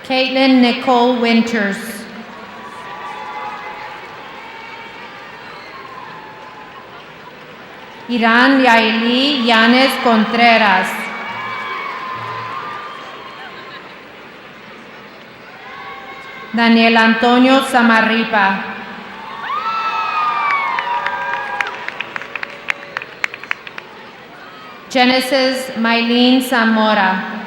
Caitlin Nicole Winters. Irán Yaeli Yanes Contreras. Daniel Antonio Samarripa. Genesis Mylene Zamora.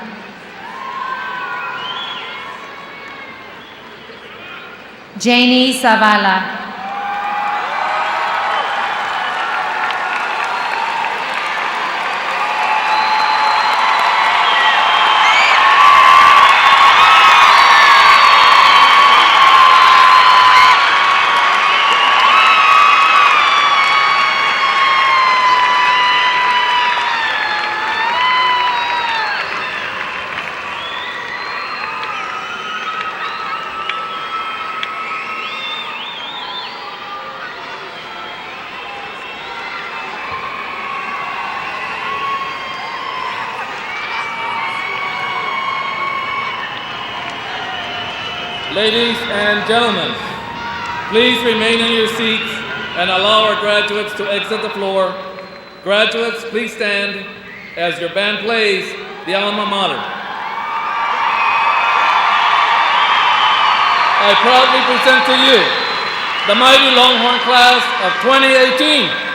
Janie Zavala. Ladies and gentlemen, please remain in your seats and allow our graduates to exit the floor. Graduates, please stand as your band plays the alma mater. I proudly present to you the mighty Longhorn class of 2018.